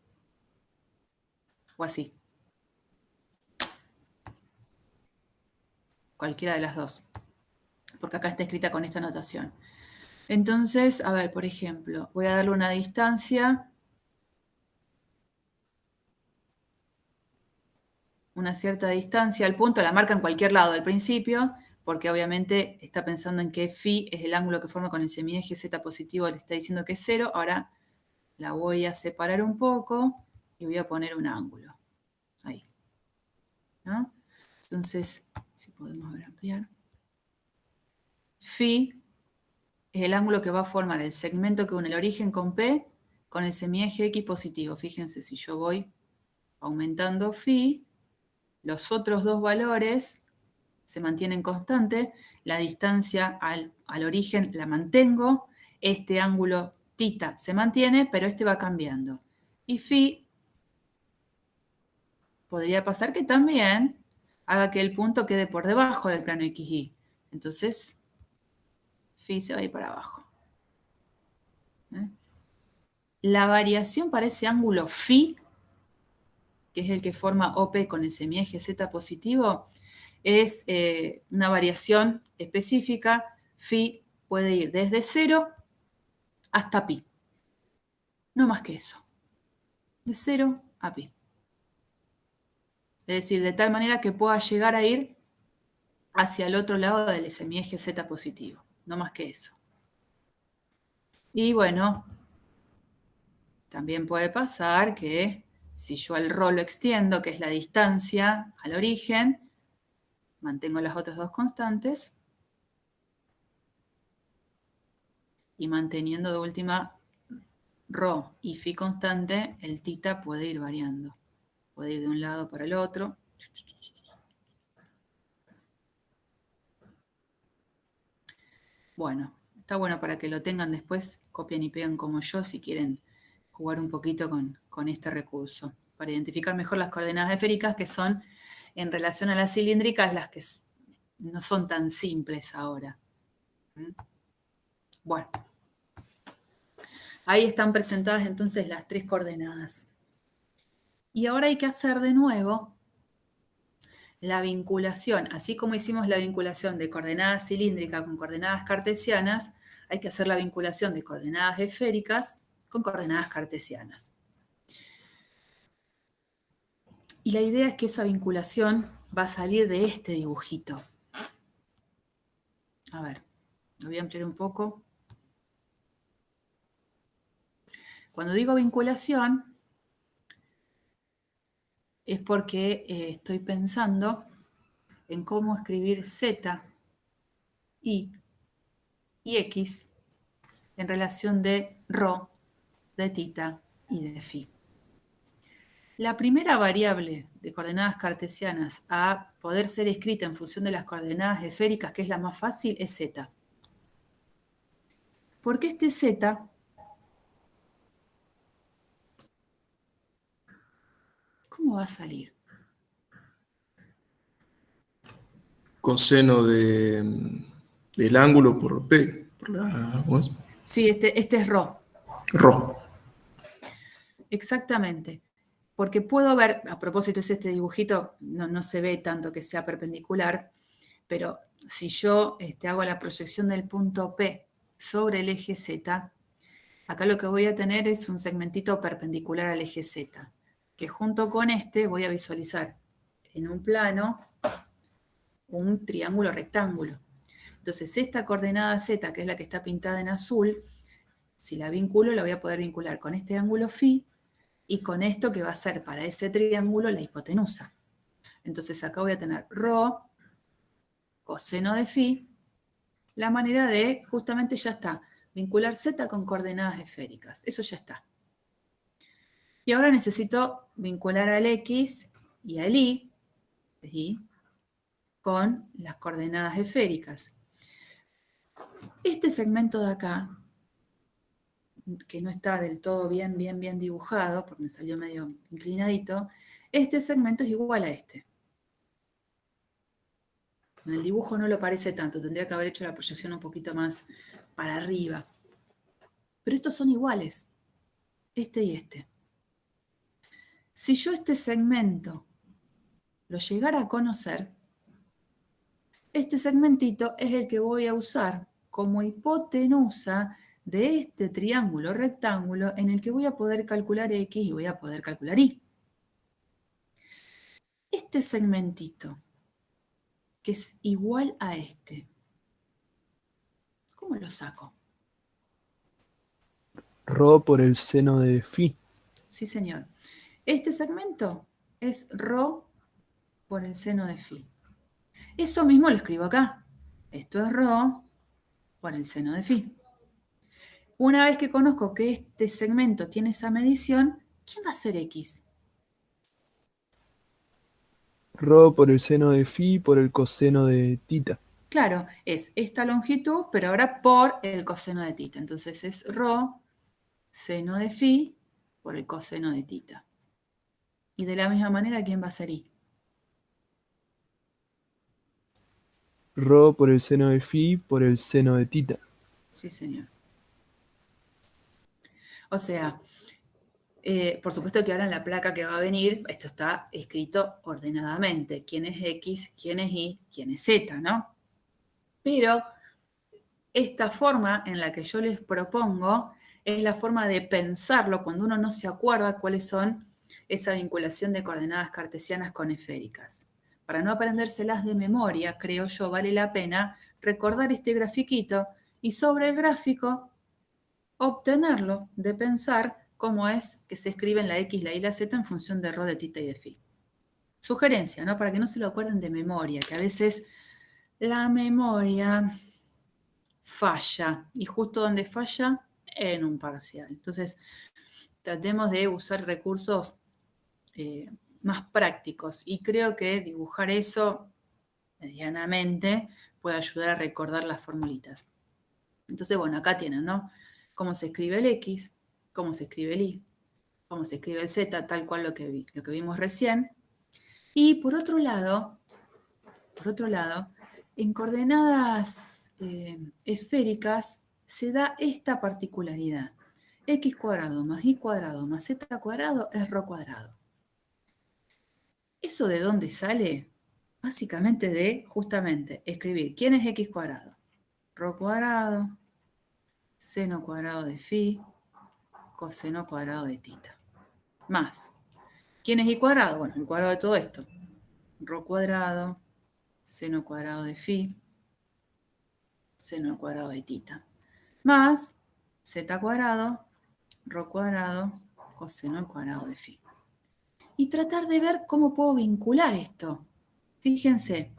o así. Cualquiera de las dos. Porque acá está escrita con esta notación. Entonces, a ver, por ejemplo, voy a darle una distancia, una cierta distancia al punto, la marca en cualquier lado del principio, porque obviamente está pensando en que phi es el ángulo que forma con el semieje z positivo, le está diciendo que es 0, ahora la voy a separar un poco y voy a poner un ángulo, ahí, ¿no? Entonces, si podemos ver, ampliar. Phi es el ángulo que va a formar el segmento que une el origen con P con el semieje X positivo. Fíjense, si yo voy aumentando phi, los otros dos valores se mantienen constantes, la distancia al origen la mantengo, este ángulo θ se mantiene, pero este va cambiando. Y phi podría pasar que también haga que el punto quede por debajo del plano XY. Entonces, phi se va a ir para abajo. ¿Eh? La variación para ese ángulo phi, que es el que forma OP con el semieje Z positivo, es una variación específica. Phi puede ir desde 0 hasta pi. No más que eso. De 0 a pi. Es decir, de tal manera que pueda llegar a ir hacia el otro lado del semieje Z positivo. No más que eso. Y bueno, también puede pasar que si yo el ρ lo extiendo, que es la distancia al origen, mantengo las otras dos constantes y manteniendo de última ρ y phi constante, el θ puede ir variando. Puede ir de un lado para el otro. Bueno, está bueno para que lo tengan después, copian y pegan como yo si quieren jugar un poquito con este recurso, para identificar mejor las coordenadas esféricas que son en relación a las cilíndricas las que no son tan simples ahora. Bueno, ahí están presentadas entonces las tres coordenadas. Y ahora hay que hacer de nuevo la vinculación, así como hicimos la vinculación de coordenadas cilíndricas con coordenadas cartesianas, hay que hacer la vinculación de coordenadas esféricas con coordenadas cartesianas. Y la idea es que esa vinculación va a salir de este dibujito. A ver, lo voy a ampliar un poco. Cuando digo vinculación, es porque estoy pensando en cómo escribir Z, Y y X en relación de ρ, de θ y de phi. La primera variable de coordenadas cartesianas a poder ser escrita en función de las coordenadas esféricas, que es la más fácil, es Z. Porque este Z ¿cómo va a salir? Coseno del ángulo por P. Por la, ¿cómo es? Sí, este es ρ. Rho. Exactamente. Porque puedo ver, a propósito es este dibujito, no se ve tanto que sea perpendicular, pero si yo hago la proyección del punto P sobre el eje Z, acá lo que voy a tener es un segmentito perpendicular al eje Z, que junto con este voy a visualizar en un plano un triángulo rectángulo. Entonces esta coordenada Z, que es la que está pintada en azul, si la vinculo, la voy a poder vincular con este ángulo phi y con esto que va a ser para ese triángulo la hipotenusa. Entonces acá voy a tener ρ coseno de phi, la manera de, justamente ya está, vincular Z con coordenadas esféricas. Eso ya está. Y ahora necesito vincular al X y al Y, ¿sí?, con las coordenadas esféricas. Este segmento de acá, que no está del todo bien dibujado, porque me salió medio inclinadito, este segmento es igual a este. En el dibujo no lo parece tanto, tendría que haber hecho la proyección un poquito más para arriba. Pero estos son iguales, este y este. Si yo este segmento lo llegara a conocer, este segmentito es el que voy a usar como hipotenusa de este triángulo rectángulo en el que voy a poder calcular X y voy a poder calcular Y. Este segmentito, que es igual a este, ¿cómo lo saco? Rho por el seno de phi. Sí, señor. Este segmento es ρ por el seno de phi. Eso mismo lo escribo acá. Esto es ρ por el seno de phi. Una vez que conozco que este segmento tiene esa medición, ¿quién va a ser X? Rho por el seno de phi por el coseno de tita. Claro, es esta longitud, pero ahora por el coseno de tita. Entonces es ρ seno de phi por el coseno de tita. Y de la misma manera, ¿quién va a ser Y? Rho por el seno de phi por el seno de tita. Sí, señor. O sea, por supuesto que ahora en la placa que va a venir, esto está escrito ordenadamente. ¿Quién es X? ¿Quién es Y? ¿Quién es Z? ¿No? Pero esta forma en la que yo les propongo es la forma de pensarlo cuando uno no se acuerda cuáles son esa vinculación de coordenadas cartesianas con esféricas. Para no aprendérselas de memoria, creo yo, vale la pena recordar este grafiquito y sobre el gráfico obtenerlo de pensar cómo es que se escriben la X, la Y, la Z en función de ρ, de tita y de phi. Sugerencia, ¿no? Para que no se lo acuerden de memoria, que a veces la memoria falla. Y justo donde falla, en un parcial. Entonces, tratemos de usar recursos más prácticos. Y creo que dibujar eso medianamente puede ayudar a recordar las formulitas. Entonces, bueno, acá tienen, ¿no? Cómo se escribe el X, cómo se escribe el Y, cómo se escribe el Z, tal cual lo que vimos recién. Y por otro lado, en coordenadas esféricas se da esta particularidad. X cuadrado más Y cuadrado más Z cuadrado es ρ cuadrado. ¿Eso de dónde sale? Básicamente de, justamente, escribir quién es X cuadrado. Ρ cuadrado, seno cuadrado de phi, coseno cuadrado de tita. Más, ¿quién es Y cuadrado? Bueno, el cuadrado de todo esto. Ρ cuadrado, seno cuadrado de phi, seno al cuadrado de tita. Más z cuadrado, ρ cuadrado, coseno al cuadrado de phi. Y tratar de ver cómo puedo vincular esto. Fíjense,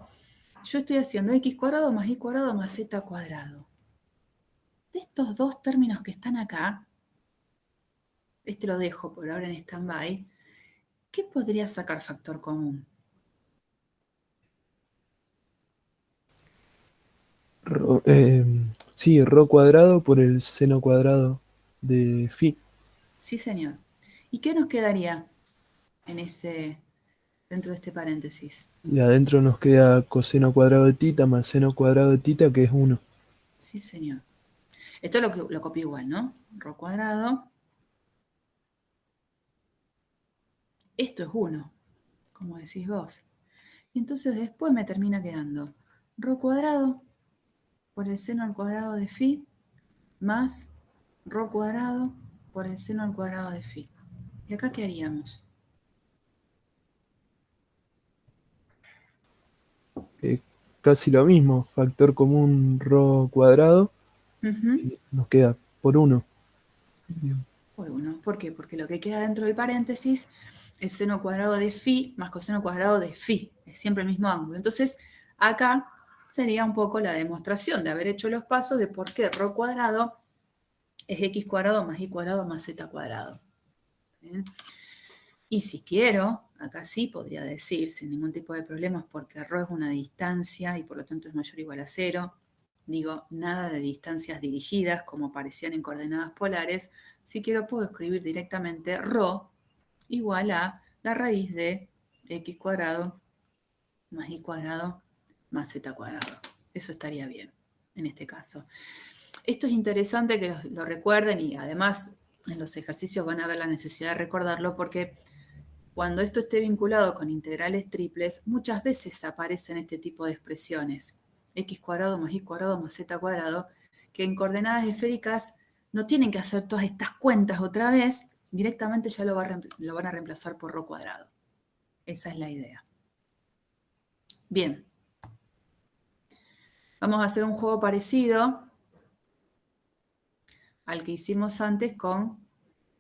yo estoy haciendo x cuadrado más y cuadrado más z cuadrado. De estos dos términos que están acá, este lo dejo por ahora en stand-by, ¿qué podría sacar factor común? Sí, Rho cuadrado por el seno cuadrado de phi. Sí, señor. ¿Y qué nos quedaría dentro de este paréntesis? Y adentro nos queda coseno cuadrado de tita más seno cuadrado de tita, que es 1. Sí, señor. Esto lo copio igual, ¿no? Rho cuadrado. Esto es 1, como decís vos. Y entonces después me termina quedando ρ cuadrado por el seno al cuadrado de phi más ρ cuadrado por el seno al cuadrado de phi. ¿Y acá qué haríamos? Casi lo mismo, factor común Rho cuadrado, Ujú. y nos queda por 1. Por 1. ¿Por qué? Porque lo que queda dentro del paréntesis es seno cuadrado de phi más coseno cuadrado de phi. Es siempre el mismo ángulo. Entonces, acá sería un poco la demostración de haber hecho los pasos de por qué ρ cuadrado es x cuadrado más y cuadrado más z cuadrado. ¿Bien? Y si quiero, acá sí podría decir, sin ningún tipo de problemas, porque ρ es una distancia y por lo tanto es mayor o igual a 0. Digo, nada de distancias dirigidas como aparecían en coordenadas polares. Si quiero, puedo escribir directamente ρ igual a la raíz de x cuadrado más y cuadrado más z cuadrado. Eso estaría bien en este caso. Esto es interesante que lo recuerden y además en los ejercicios van a ver la necesidad de recordarlo porque cuando esto esté vinculado con integrales triples, muchas veces aparecen este tipo de expresiones. X cuadrado más y cuadrado más z cuadrado, que en coordenadas esféricas no tienen que hacer todas estas cuentas otra vez, directamente ya lo van a reemplazar por ρ cuadrado. Esa es la idea. Bien. Vamos a hacer un juego parecido al que hicimos antes con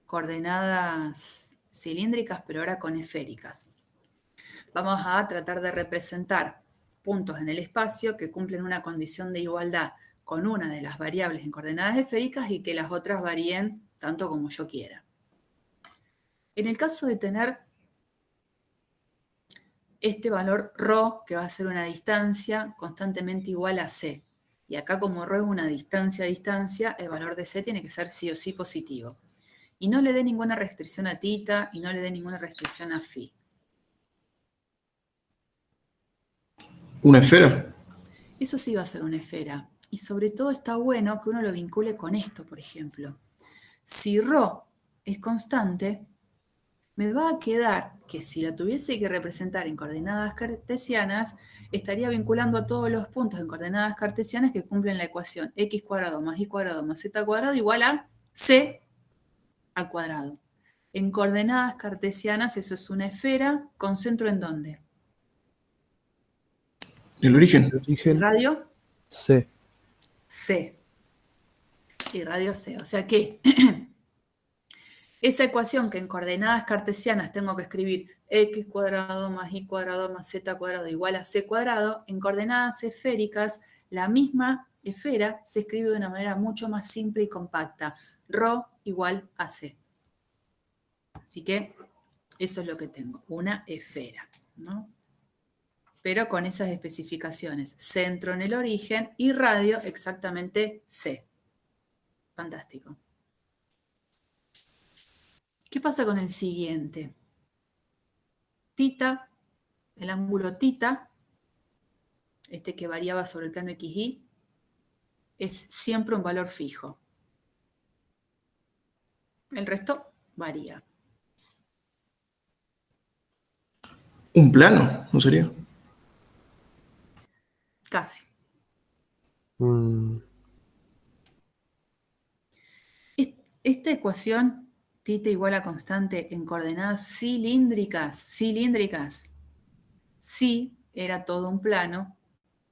coordenadas cilíndricas, pero ahora con esféricas. Vamos a tratar de representar puntos en el espacio que cumplen una condición de igualdad con una de las variables en coordenadas esféricas y que las otras varíen tanto como yo quiera. En el caso de tener este valor ρ, que va a ser una distancia constantemente igual a c, y acá como ρ es una distancia a distancia, el valor de c tiene que ser sí o sí positivo. Y no le dé ninguna restricción a θ y no le dé ninguna restricción a φ. ¿Una esfera? Eso sí va a ser una esfera. Y sobre todo está bueno que uno lo vincule con esto, por ejemplo. Si ρ es constante, me va a quedar que si la tuviese que representar en coordenadas cartesianas, estaría vinculando a todos los puntos en coordenadas cartesianas que cumplen la ecuación x cuadrado más y cuadrado más z cuadrado igual a c al cuadrado. En coordenadas cartesianas eso es una esfera con centro ¿en dónde? ¿El origen? El ¿Y origen, radio? C. C. Y radio C. O sea que esa ecuación que en coordenadas cartesianas tengo que escribir x cuadrado más y cuadrado más z cuadrado igual a c cuadrado, en coordenadas esféricas la misma esfera se escribe de una manera mucho más simple y compacta. ρ igual a c. Así que eso es lo que tengo, una esfera, ¿no? Pero con esas especificaciones, centro en el origen y radio exactamente c. Fantástico. ¿Qué pasa con el siguiente? Θ, el ángulo θ, este que variaba sobre el plano XY, es siempre un valor fijo. El resto varía. ¿Un plano? ¿No sería? Casi. Mm, Esta ecuación, θ igual a constante en coordenadas cilíndricas, sí era todo un plano,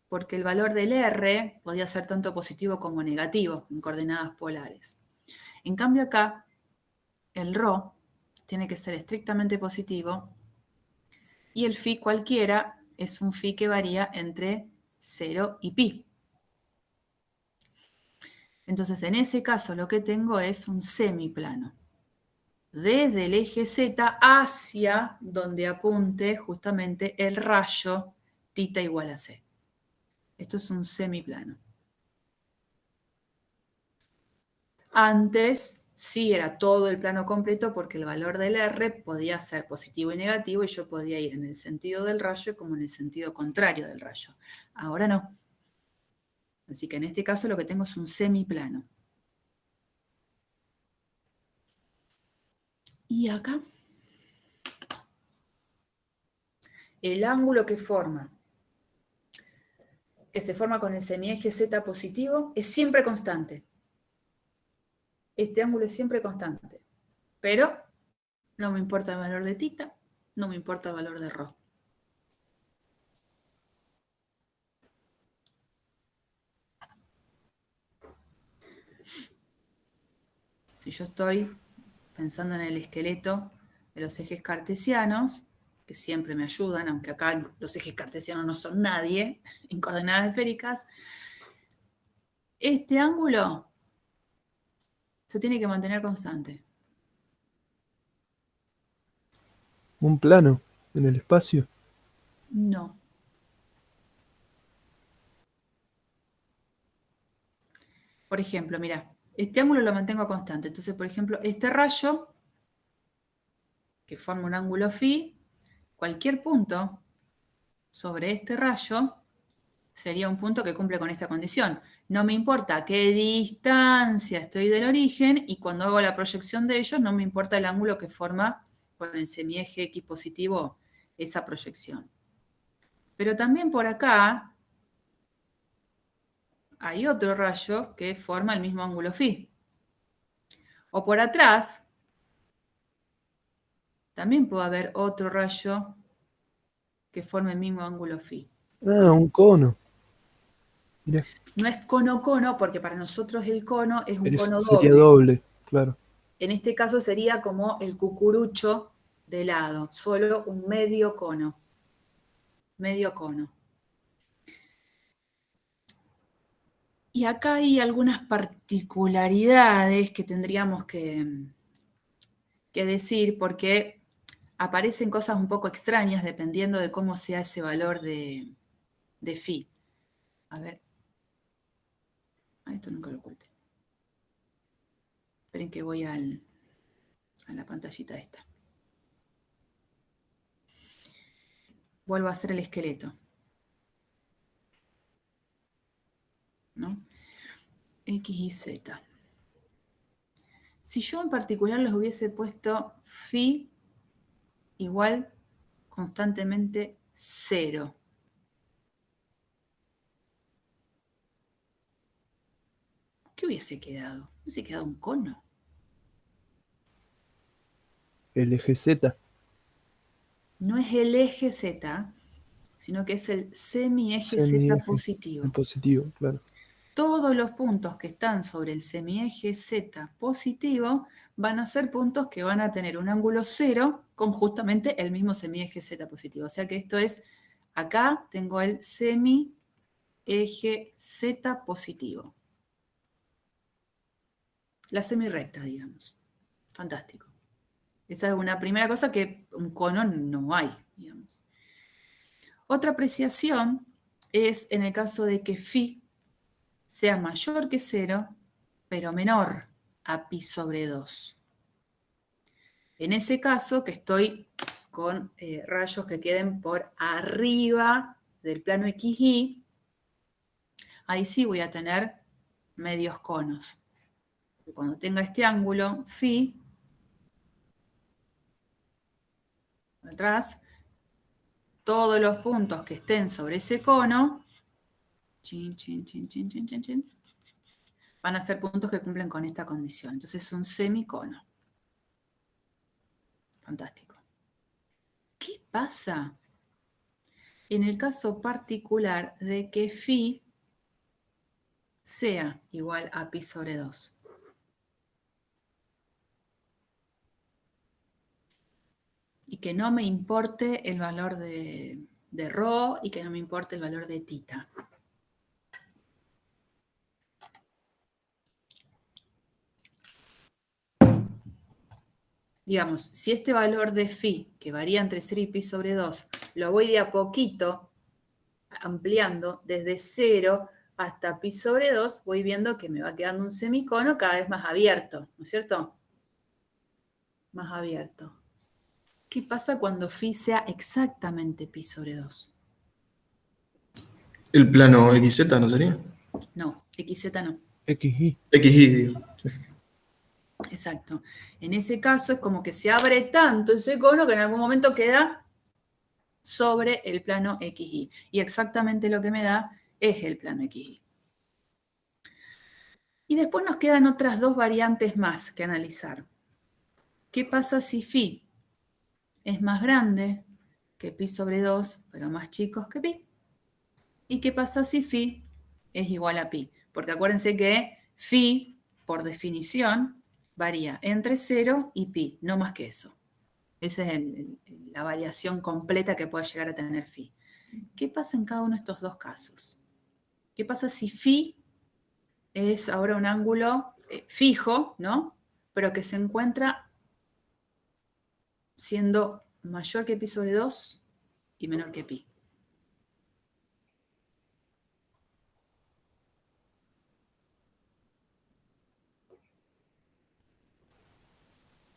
porque el valor del R podía ser tanto positivo como negativo en coordenadas polares. En cambio acá, el ρ tiene que ser estrictamente positivo y el φ cualquiera es un φ que varía entre 0 y π. Entonces, en ese caso lo que tengo es un semiplano. Desde el eje Z hacia donde apunte justamente el rayo θ igual a C. Esto es un semiplano. Antes sí era todo el plano completo porque el valor del R podía ser positivo y negativo y yo podía ir en el sentido del rayo como en el sentido contrario del rayo. Ahora no. Así que en este caso lo que tengo es un semiplano. Y acá, el ángulo que se forma con el semieje Z positivo, es siempre constante. Este ángulo es siempre constante. Pero no me importa el valor de θ, no me importa el valor de ρ. Si yo estoy pensando en el esqueleto de los ejes cartesianos, que siempre me ayudan, aunque acá los ejes cartesianos no son nadie, en coordenadas esféricas, este ángulo se tiene que mantener constante. un plano en el espacio. No. Por ejemplo, mira, este ángulo lo mantengo constante. Entonces, por ejemplo, este rayo, que forma un ángulo φ, cualquier punto sobre este rayo sería un punto que cumple con esta condición. No me importa a qué distancia estoy del origen y cuando hago la proyección de ellos no me importa el ángulo que forma con el semieje X positivo esa proyección. Pero también por acá hay otro rayo que forma el mismo ángulo phi. O por atrás, también puede haber otro rayo que forme el mismo ángulo phi. Ah, un cono. Mira, No es cono-cono, porque para nosotros el cono es un cono sería doble. doble, claro. En este caso sería como el cucurucho de lado, solo un medio cono. Medio cono. Y acá hay algunas particularidades que tendríamos que decir, porque aparecen cosas un poco extrañas dependiendo de cómo sea ese valor de phi. A ver. Esto nunca lo oculté. Esperen que voy a la pantallita esta. Vuelvo a hacer el esqueleto. ¿No? X y Z. Si yo en particular les hubiese puesto phi igual constantemente 0. ¿Qué hubiese quedado? Hubiese quedado un cono. El eje Z. No es el eje Z, sino que es el semieje Z Semieje. positivo. En positivo, claro. Todos los puntos que están sobre el semieje Z positivo van a ser puntos que van a tener un ángulo 0 con justamente el mismo semieje Z positivo. O sea que esto es, acá tengo el semieje Z positivo. La semirrecta, digamos. Fantástico. Esa es una primera cosa que un cono no hay, digamos. Otra apreciación es en el caso de que phi sea mayor que 0, pero menor a pi sobre 2. En ese caso, que estoy con rayos que queden por arriba del plano XY, ahí sí voy a tener medios conos. Cuando tenga este ángulo phi, atrás, todos los puntos que estén sobre ese cono, chin, chin, chin, chin, chin, chin, chin, van a ser puntos que cumplen con esta condición. Entonces es un semicono. Fantástico. ¿Qué pasa en el caso particular de que phi sea igual a pi sobre 2? Y que no me importe el valor de ρ y que no me importe el valor de tita. Digamos, si este valor de phi, que varía entre 0 y pi sobre 2, lo voy de a poquito ampliando desde 0 hasta pi sobre 2, voy viendo que me va quedando un semicono cada vez más abierto, ¿no es cierto? Más abierto. ¿Qué pasa cuando phi sea exactamente pi sobre 2? El plano XZ, ¿no sería? No, xz no. XY. XY, digo. Exacto. En ese caso es como que se abre tanto ese cono que en algún momento queda sobre el plano XY. Y exactamente lo que me da es el plano XY. Y después nos quedan otras dos variantes más que analizar. ¿Qué pasa si phi es más grande que pi sobre 2, pero más chicos que pi? ¿Y qué pasa si phi es igual a pi? Porque acuérdense que phi, por definición, varía entre 0 y pi, no más que eso. Esa es la variación completa que puede llegar a tener phi. ¿Qué pasa en cada uno de estos dos casos? ¿Qué pasa si phi es ahora un ángulo fijo, ¿no? Pero que se encuentra siendo mayor que pi sobre 2 y menor que pi?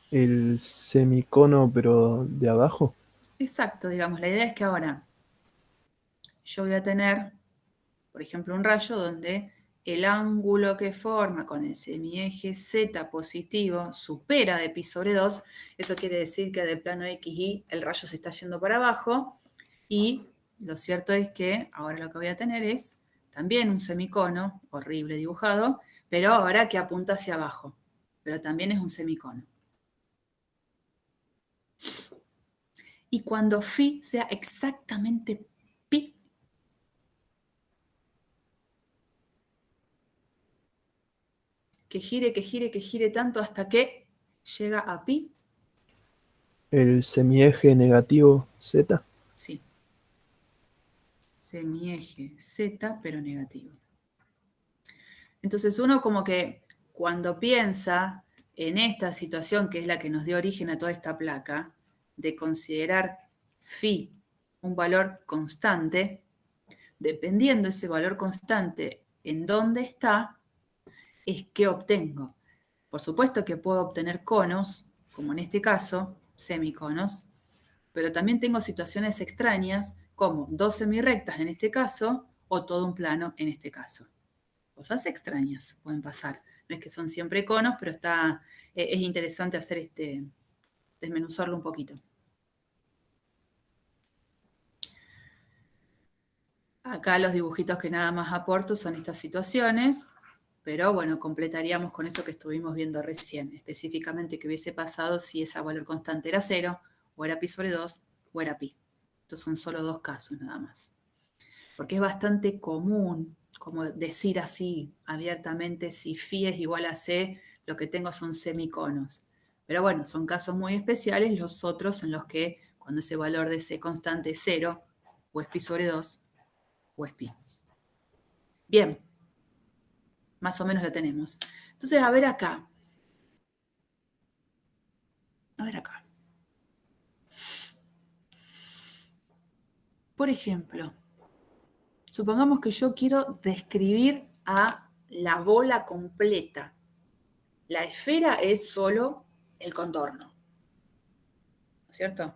El semicono, pero de abajo. Exacto, digamos, la idea es que ahora yo voy a tener, por ejemplo, un rayo donde el ángulo que forma con el semieje Z positivo supera de pi sobre 2, eso quiere decir que del plano XY el rayo se está yendo para abajo, y lo cierto es que ahora lo que voy a tener es también un semicono, horrible dibujado, pero ahora que apunta hacia abajo, pero también es un semicono. Y cuando phi sea exactamente pi, que gire tanto hasta que llega a pi. El semieje negativo Z. Sí. Semieje Z, pero negativo. Entonces uno como que cuando piensa en esta situación que es la que nos dio origen a toda esta placa, de considerar phi un valor constante, dependiendo ese valor constante en dónde está, es qué obtengo. Por supuesto que puedo obtener conos, como en este caso, semiconos, pero también tengo situaciones extrañas, como dos semirrectas en este caso, o todo un plano en este caso. Cosas extrañas pueden pasar. No es que son siempre conos, pero es interesante hacer desmenuzarlo un poquito. Acá los dibujitos que nada más aporto son estas situaciones, pero bueno, completaríamos con eso que estuvimos viendo recién, específicamente qué hubiese pasado si ese valor constante era 0, o era pi sobre 2, o era pi. Estos son solo dos casos nada más. Porque es bastante común, como decir así abiertamente, si phi es igual a c, lo que tengo son semiconos. Pero bueno, son casos muy especiales los otros en los que cuando ese valor de c constante es 0, o es pi sobre 2, o es pi. Bien, más o menos la tenemos. Entonces, a ver acá. A ver acá. Por ejemplo, supongamos que yo quiero describir a la bola completa. La esfera es solo el contorno, ¿no es cierto?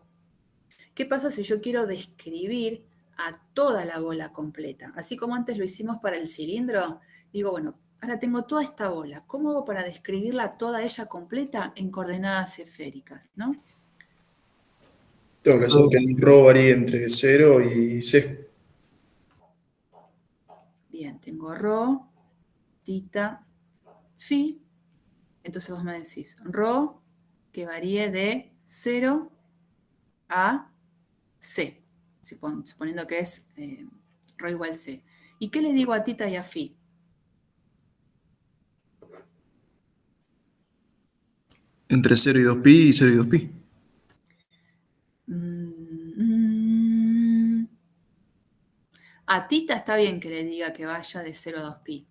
¿Qué pasa si yo quiero describir a toda la bola completa? Así como antes lo hicimos para el cilindro, digo, bueno, ahora tengo toda esta bola. ¿Cómo hago para describirla toda ella completa en coordenadas esféricas, ¿no? Tengo que hacer que el ρ varíe entre 0 y C. Bien, tengo ρ, tita, phi. Entonces vos me decís ρ que varíe de 0 a C, suponiendo que es ρ igual C. ¿Y qué le digo a tita y a phi? Entre 0 y 2pi y 0 y 2pi. A tita está bien que le diga que vaya de 0 a 2pi.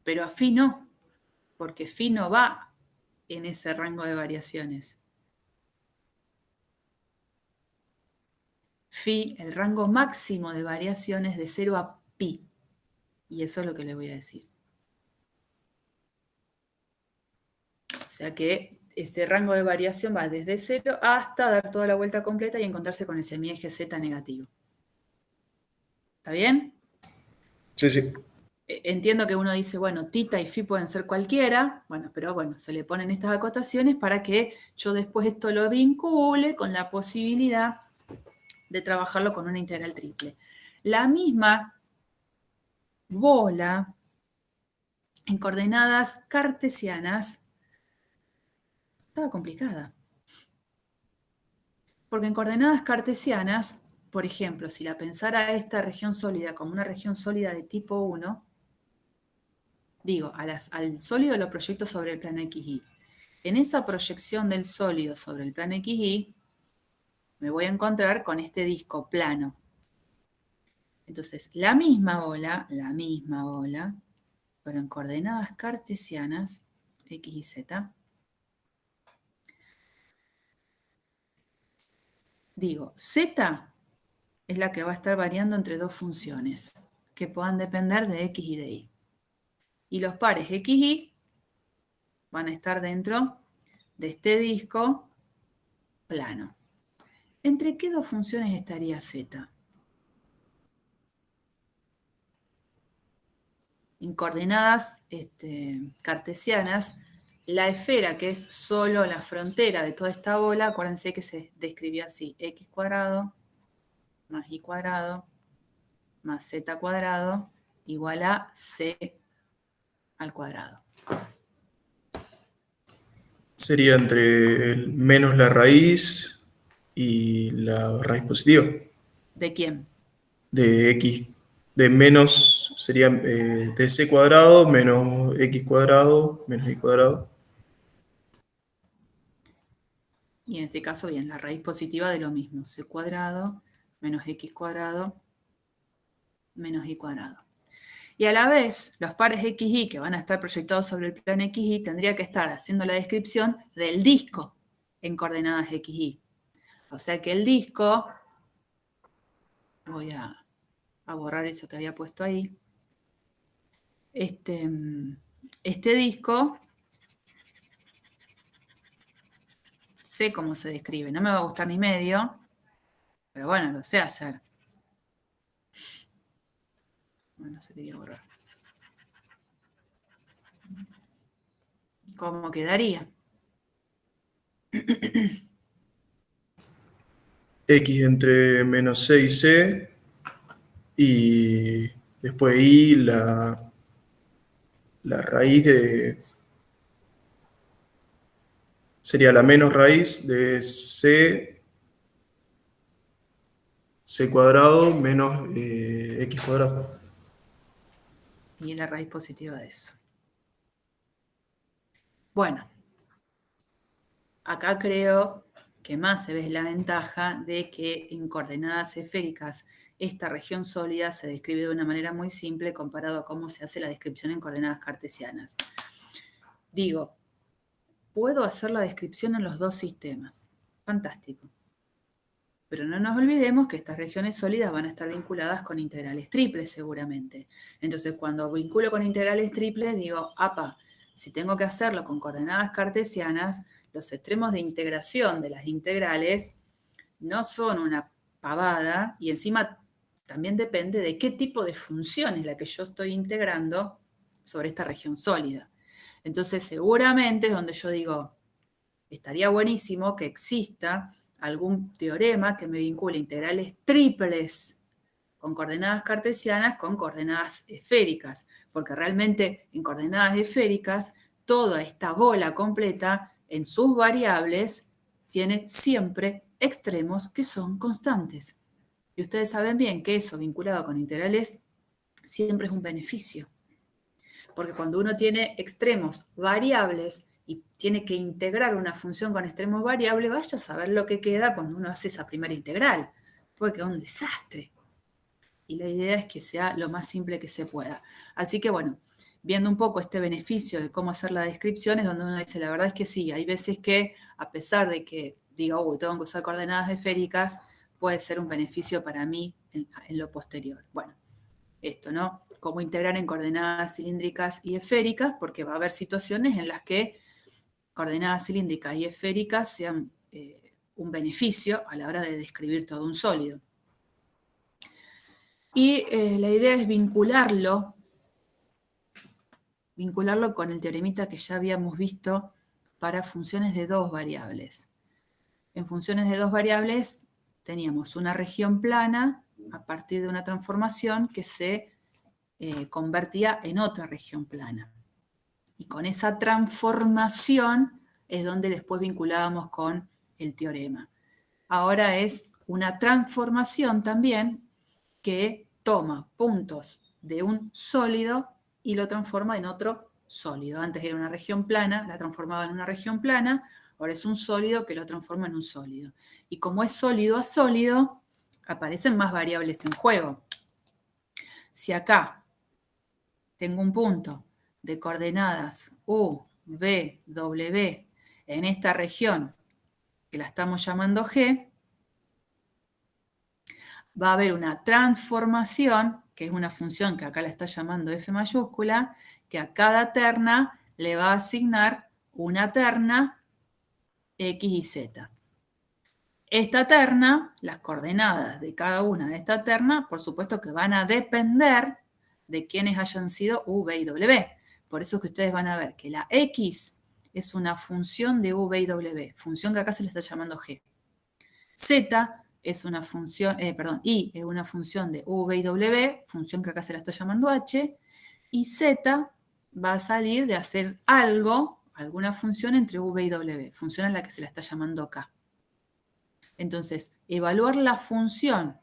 Pero a phi no, porque phi no va en ese rango de variaciones. Phi, el rango máximo de variaciones de 0 a pi. Y eso es lo que le voy a decir. O sea que ese rango de variación va desde 0 hasta dar toda la vuelta completa y encontrarse con el semieje z negativo. ¿Está bien? Sí, sí. Entiendo que uno dice, bueno, tita y phi pueden ser cualquiera, bueno, pero bueno, se le ponen estas acotaciones para que yo después esto lo vincule con la posibilidad de trabajarlo con una integral triple. La misma bola en coordenadas cartesianas estaba complicada. Porque en coordenadas cartesianas, por ejemplo, si la pensara esta región sólida como una región sólida de tipo 1, digo, al sólido lo proyecto sobre el plano XY. En esa proyección del sólido sobre el plano XY, me voy a encontrar con este disco plano. Entonces, la misma bola, pero en coordenadas cartesianas, X y Z, digo, Z es la que va a estar variando entre dos funciones que puedan depender de X y de Y. Y los pares X y Y van a estar dentro de este disco plano. ¿Entre qué dos funciones estaría Z? En coordenadas cartesianas, la esfera, que es solo la frontera de toda esta bola, acuérdense que se describía así, x² más y² más z cuadrado igual a c al cuadrado. Sería entre el menos la raíz y la raíz positiva ¿De quién? de x. De menos sería de c cuadrado menos x cuadrado menos y cuadrado. Y en este caso, bien, la raíz positiva de lo mismo, c cuadrado menos x cuadrado menos y cuadrado. Y a la vez, los pares XY que van a estar proyectados sobre el plano XY tendría que estar haciendo la descripción del disco en coordenadas XY. O sea que el disco, voy a borrar eso que había puesto ahí, este disco, sé cómo se describe, no me va a gustar ni medio, pero bueno, lo sé hacer. Bueno, se quería borrar. ¿Cómo quedaría? X entre menos c y c, y después y la raíz de... Sería la menos raíz de c cuadrado menos x cuadrado. Y la raíz positiva de eso. Bueno, acá creo que más se ve la ventaja de que en coordenadas esféricas esta región sólida se describe de una manera muy simple comparado a cómo se hace la descripción en coordenadas cartesianas. Digo, puedo hacer la descripción en los dos sistemas. Fantástico. Pero no nos olvidemos que estas regiones sólidas van a estar vinculadas con integrales triples seguramente. Entonces, cuando vinculo con integrales triples, digo, apa, si tengo que hacerlo con coordenadas cartesianas, los extremos de integración de las integrales no son una pavada y encima también depende de qué tipo de función es la que yo estoy integrando sobre esta región sólida. Entonces, seguramente es donde yo digo, estaría buenísimo que exista algún teorema que me vincule integrales triples con coordenadas cartesianas con coordenadas esféricas, porque realmente en coordenadas esféricas toda esta bola completa en sus variables tiene siempre extremos que son constantes. Y ustedes saben bien que eso vinculado con integrales siempre es un beneficio, porque cuando uno tiene extremos variables y tiene que integrar una función con extremos variables, vaya a saber lo que queda cuando uno hace esa primera integral. Puede quedar un desastre. Y la idea es que sea lo más simple que se pueda. Así que bueno, viendo un poco este beneficio de cómo hacer la descripción, es donde uno dice, la verdad es que sí, hay veces que, a pesar de que diga, tengo que usar coordenadas esféricas, puede ser un beneficio para mí en lo posterior. Bueno, esto, ¿no? Cómo integrar en coordenadas cilíndricas y esféricas, porque va a haber situaciones en las que coordenadas cilíndricas y esféricas sean un beneficio a la hora de describir todo un sólido. Y la idea es vincularlo con el teoremita que ya habíamos visto para funciones de dos variables. En funciones de dos variables teníamos una región plana a partir de una transformación que se convertía en otra región plana. Y con esa transformación es donde después vinculábamos con el teorema. Ahora es una transformación también que toma puntos de un sólido y lo transforma en otro sólido. Antes era una región plana, la transformaba en una región plana, ahora es un sólido que lo transforma en un sólido. Y como es sólido a sólido, aparecen más variables en juego. Si acá tengo un punto de coordenadas U, V, W en esta región que la estamos llamando G, va a haber una transformación, que es una función que acá la está llamando F mayúscula, que a cada terna le va a asignar una terna X y Z. Esta terna, las coordenadas de cada una de esta terna, por supuesto que van a depender de quiénes hayan sido U, V y W. Por eso es que ustedes van a ver que la X es una función de U, V y W, función que acá se le está llamando G. Z es una función, y es una función de v y w, función que acá se la está llamando h, y z va a salir de hacer algo, alguna función entre v y w, función a la que se la está llamando acá. Entonces, evaluar la función,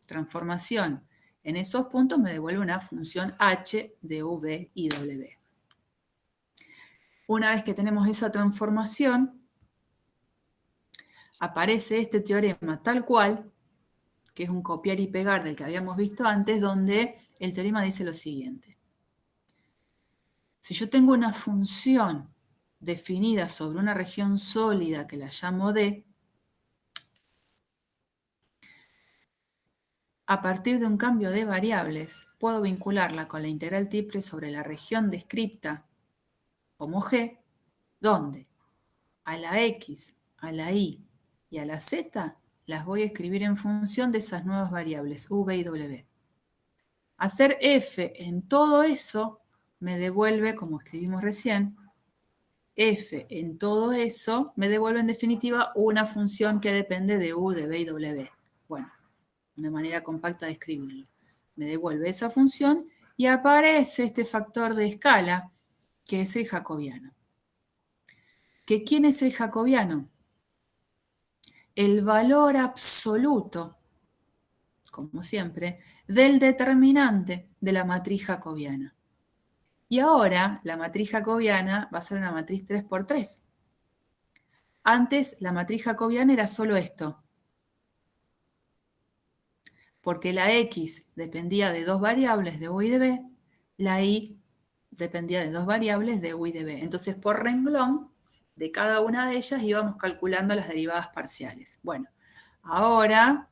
transformación, en esos puntos me devuelve una función h de v y w. Una vez que tenemos esa transformación, aparece este teorema tal cual, que es un copiar y pegar del que habíamos visto antes, donde el teorema dice lo siguiente. Si yo tengo una función definida sobre una región sólida que la llamo D, a partir de un cambio de variables, puedo vincularla con la integral triple sobre la región descripta como G, donde a la X, a la Y y a la Z las voy a escribir en función de esas nuevas variables, V y W. Hacer F en todo eso me devuelve, como escribimos recién, F en todo eso me devuelve en definitiva una función que depende de U, de V y W. Bueno, una manera compacta de escribirlo. Me devuelve esa función y aparece este factor de escala que es el jacobiano. ¿Quién es el jacobiano? El valor absoluto, como siempre, del determinante de la matriz jacobiana. Y ahora la matriz jacobiana va a ser una matriz 3×3. Antes la matriz jacobiana era solo esto, porque la X dependía de dos variables de U y de B, la Y dependía de dos variables de U y de B. Entonces por renglón de cada una de ellas íbamos calculando las derivadas parciales. Bueno, ahora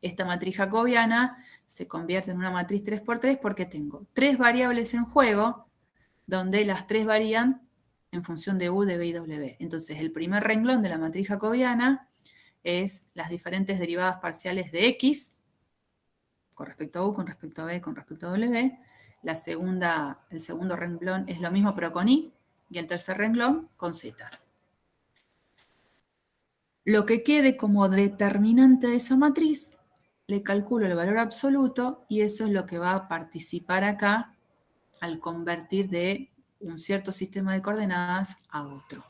esta matriz jacobiana se convierte en una matriz 3×3 porque tengo tres variables en juego donde las tres varían en función de U, de B y W. Entonces, el primer renglón de la matriz jacobiana es las diferentes derivadas parciales de X con respecto a U, con respecto a B, con respecto a W. El segundo renglón es lo mismo pero con Y, y el tercer renglón con Z. Lo que quede como determinante de esa matriz, le calculo el valor absoluto y eso es lo que va a participar acá al convertir de un cierto sistema de coordenadas a otro.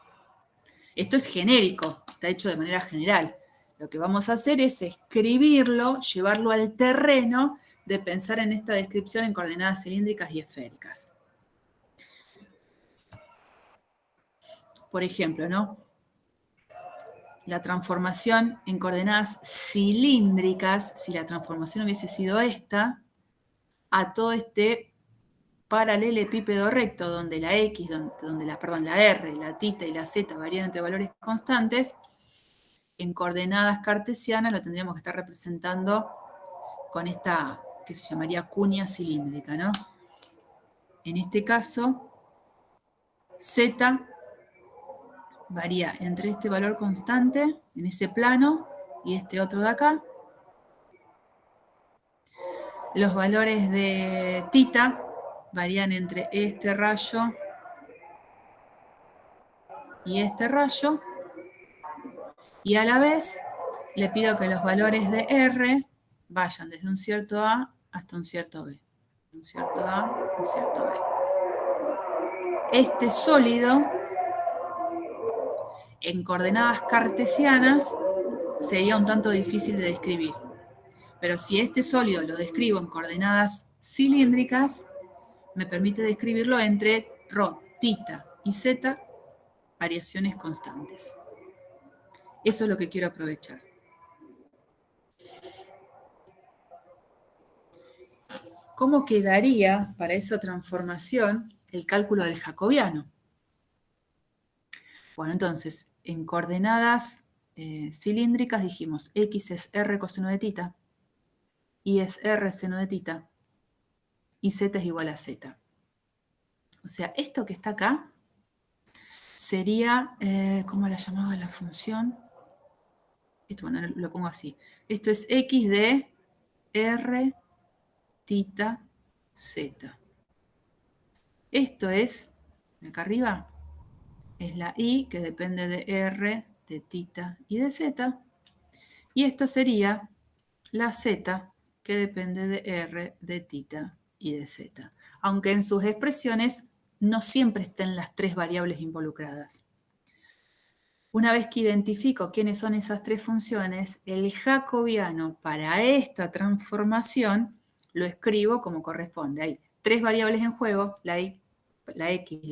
Esto es genérico, está hecho de manera general. Lo que vamos a hacer es escribirlo, llevarlo al terreno de pensar en esta descripción en coordenadas cilíndricas y esféricas. Por ejemplo, ¿no? La transformación en coordenadas cilíndricas, si la transformación hubiese sido esta, a todo este paralelepípedo recto donde la X, donde la R, la θ y la Z varían entre valores constantes, en coordenadas cartesianas lo tendríamos que estar representando con esta que se llamaría cuña cilíndrica, ¿no? En este caso, Z varía entre este valor constante, en ese plano, y este otro de acá. Los valores de θ varían entre este rayo y este rayo. Y a la vez le pido que los valores de R vayan desde un cierto A hasta un cierto B. Un cierto A, un cierto B. Este sólido, en coordenadas cartesianas, sería un tanto difícil de describir. Pero si este sólido lo describo en coordenadas cilíndricas, me permite describirlo entre ρ, θ y z, variaciones constantes. Eso es lo que quiero aprovechar. ¿Cómo quedaría para esa transformación el cálculo del jacobiano? Bueno, entonces, en coordenadas cilíndricas dijimos x es r coseno de θ, y es r seno de θ, y z es igual a z. O sea, esto que está acá sería, ¿cómo la llamaba la función? Esto, bueno, lo pongo así. Esto es x de r θ z. Esto es, de acá arriba, es la y que depende de r, de θ y de z. Y esta sería la z que depende de r, de tita y de z. Aunque en sus expresiones no siempre estén las tres variables involucradas. Una vez que identifico quiénes son esas tres funciones, el jacobiano para esta transformación lo escribo como corresponde. Hay tres variables en juego, la x, la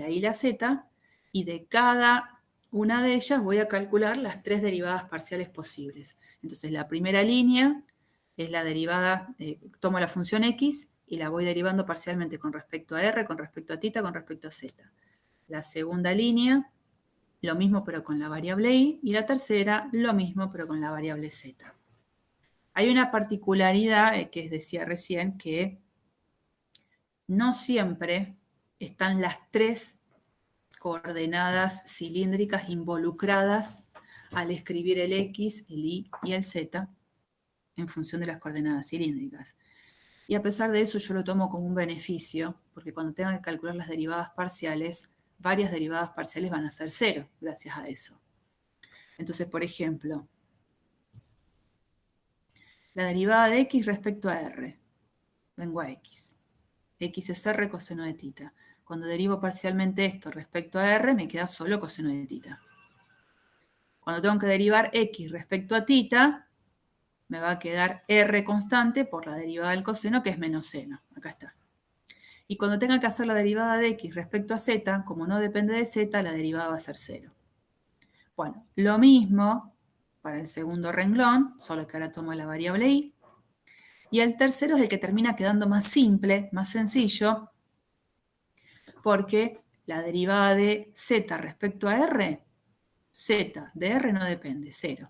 y y la z, y de cada una de ellas voy a calcular las tres derivadas parciales posibles. Entonces la primera línea es la derivada, tomo la función x y la voy derivando parcialmente con respecto a r, con respecto a tita, con respecto a z. La segunda línea, lo mismo pero con la variable y la tercera, lo mismo pero con la variable z. Hay una particularidad que decía recién, que no siempre están las tres coordenadas cilíndricas involucradas al escribir el x, el y y el z en función de las coordenadas cilíndricas. Y a pesar de eso yo lo tomo como un beneficio, porque cuando tenga que calcular las derivadas parciales, varias derivadas parciales van a ser cero gracias a eso. Entonces, por ejemplo, la derivada de x respecto a r. Vengo a x. X es r coseno de tita. Cuando derivo parcialmente esto respecto a r, me queda solo coseno de tita. Cuando tengo que derivar x respecto a tita, me va a quedar r constante por la derivada del coseno, que es menos seno. Acá está. Y cuando tenga que hacer la derivada de x respecto a z, como no depende de z, la derivada va a ser 0. Bueno, lo mismo para el segundo renglón, solo que ahora tomo la variable y. Y el tercero es el que termina quedando más simple, más sencillo, porque la derivada de z respecto a r, z de r no depende, 0.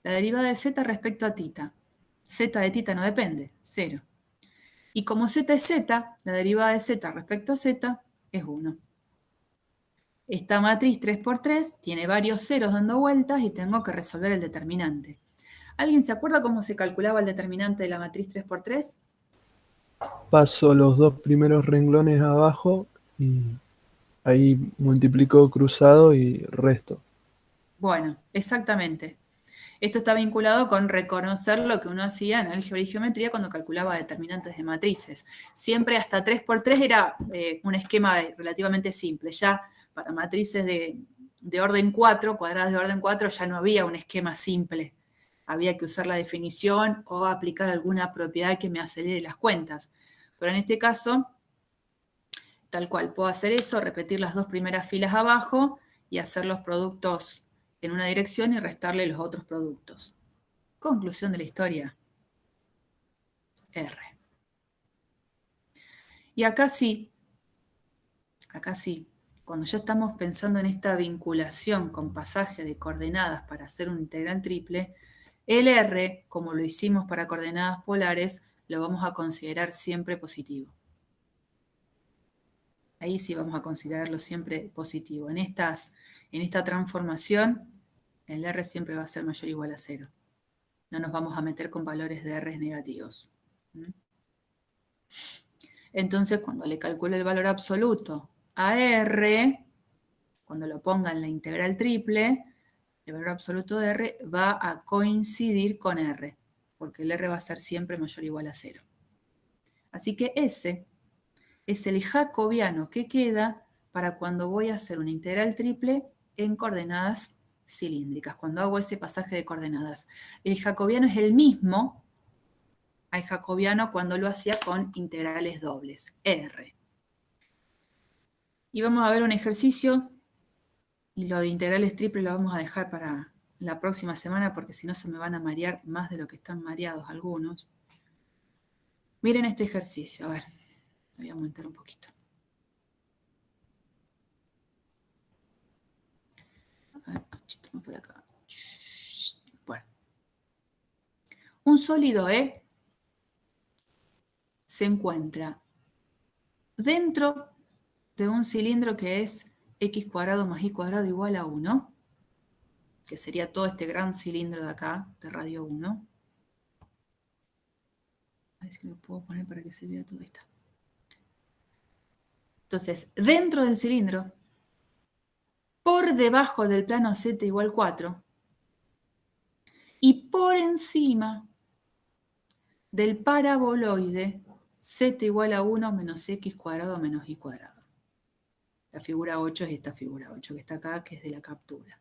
La derivada de z respecto a tita, z de tita no depende, 0. Y como z es z, la derivada de z respecto a z es 1. Esta matriz 3×3 tiene varios ceros dando vueltas y tengo que resolver el determinante. ¿Alguien se acuerda cómo se calculaba el determinante de la matriz 3×3? Paso los dos primeros renglones abajo y ahí multiplico cruzado y resto. Bueno, exactamente. Esto está vinculado con reconocer lo que uno hacía en álgebra y geometría cuando calculaba determinantes de matrices. Siempre hasta 3×3 era un esquema relativamente simple. Ya para matrices de orden 4, cuadradas de orden 4, ya no había un esquema simple. Había que usar la definición o aplicar alguna propiedad que me acelere las cuentas. Pero en este caso, tal cual, puedo hacer eso, repetir las dos primeras filas abajo y hacer los productos en una dirección y restarle los otros productos. Conclusión de la historia, R. Y acá sí, cuando ya estamos pensando en esta vinculación con pasaje de coordenadas para hacer un integral triple, el R, como lo hicimos para coordenadas polares, lo vamos a considerar siempre positivo. Ahí sí vamos a considerarlo siempre positivo. En esta transformación, el R siempre va a ser mayor o igual a 0. No nos vamos a meter con valores de R negativos. Entonces, cuando le calculo el valor absoluto a R, cuando lo ponga en la integral triple, el valor absoluto de R va a coincidir con R, porque el R va a ser siempre mayor o igual a 0. Así que ese es el jacobiano que queda para cuando voy a hacer una integral triple en coordenadas cilíndricas, cuando hago ese pasaje de coordenadas. El jacobiano es el mismo al jacobiano cuando lo hacía con integrales dobles, R. Y vamos a ver un ejercicio, y lo de integrales triples lo vamos a dejar para la próxima semana, porque si no se me van a marear más de lo que están mareados algunos. Miren este ejercicio, a ver, voy a aumentar un poquito. A ver, estamos por acá. Bueno. Un sólido E se encuentra dentro de un cilindro que es x² más y² igual a 1, que sería todo este gran cilindro de acá, de radio 1. A ver si lo puedo poner para que se vea todo esto. Entonces, dentro del cilindro, por debajo del plano z igual 4, y por encima del paraboloide z igual a 1 menos x cuadrado menos y cuadrado. La figura 8 es esta figura 8 que está acá, que es de la captura.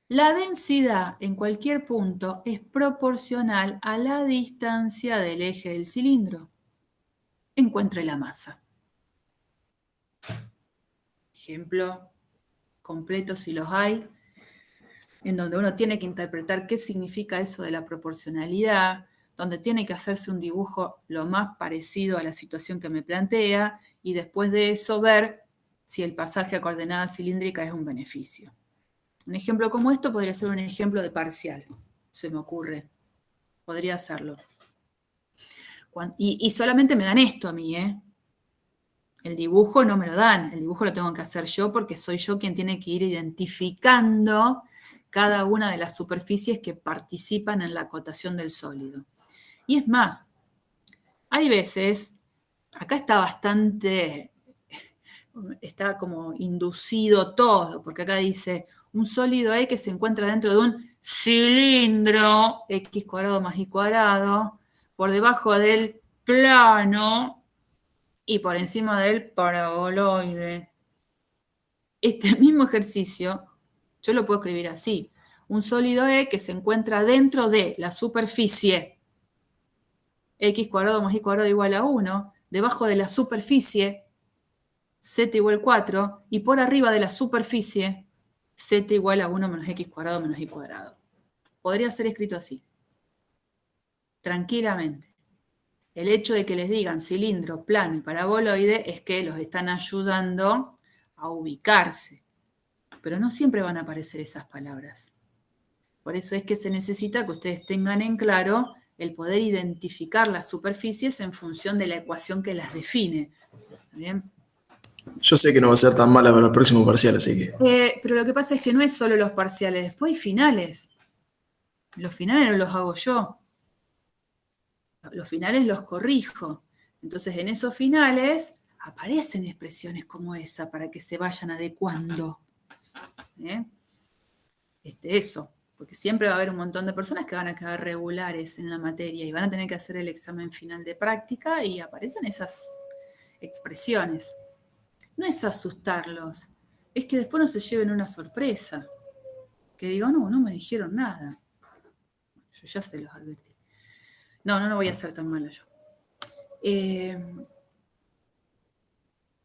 La densidad en cualquier punto es proporcional a la distancia del eje del cilindro. Encuentre la masa. Ejemplo completo si los hay, en donde uno tiene que interpretar qué significa eso de la proporcionalidad, donde tiene que hacerse un dibujo lo más parecido a la situación que me plantea y después de eso ver si el pasaje a coordenada cilíndrica es un beneficio. Un ejemplo como esto podría ser un ejemplo de parcial, se me ocurre. Podría hacerlo. Y solamente me dan esto a mí, ¿eh? El dibujo no me lo dan, el dibujo lo tengo que hacer yo porque soy yo quien tiene que ir identificando cada una de las superficies que participan en la acotación del sólido. Y es más, hay veces, acá está como inducido todo, porque acá dice un sólido E que se encuentra dentro de un cilindro, x cuadrado más y cuadrado, por debajo del plano y por encima del paraboloide. Este mismo ejercicio yo lo puedo escribir así. Un sólido E que se encuentra dentro de la superficie x cuadrado más y cuadrado igual a 1, debajo de la superficie z igual 4 y por arriba de la superficie z igual a 1 menos x cuadrado menos y cuadrado. Podría ser escrito así, tranquilamente. El hecho de que les digan cilindro, plano y paraboloide es que los están ayudando a ubicarse. Pero no siempre van a aparecer esas palabras. Por eso es que se necesita que ustedes tengan en claro el poder identificar las superficies en función de la ecuación que las define. ¿Está bien? Yo sé que no va a ser tan mala para el próximo parcial, así que... Pero lo que pasa es que no es solo los parciales, después hay finales. Los finales no los hago yo. Los finales los corrijo. Entonces en esos finales aparecen expresiones como esa para que se vayan adecuando. Eso, porque siempre va a haber un montón de personas que van a quedar regulares en la materia y van a tener que hacer el examen final de práctica y aparecen esas expresiones. No es asustarlos, es que después no se lleven una sorpresa, que digan, no me dijeron nada. Yo ya se los advertí. No voy a ser tan mala yo.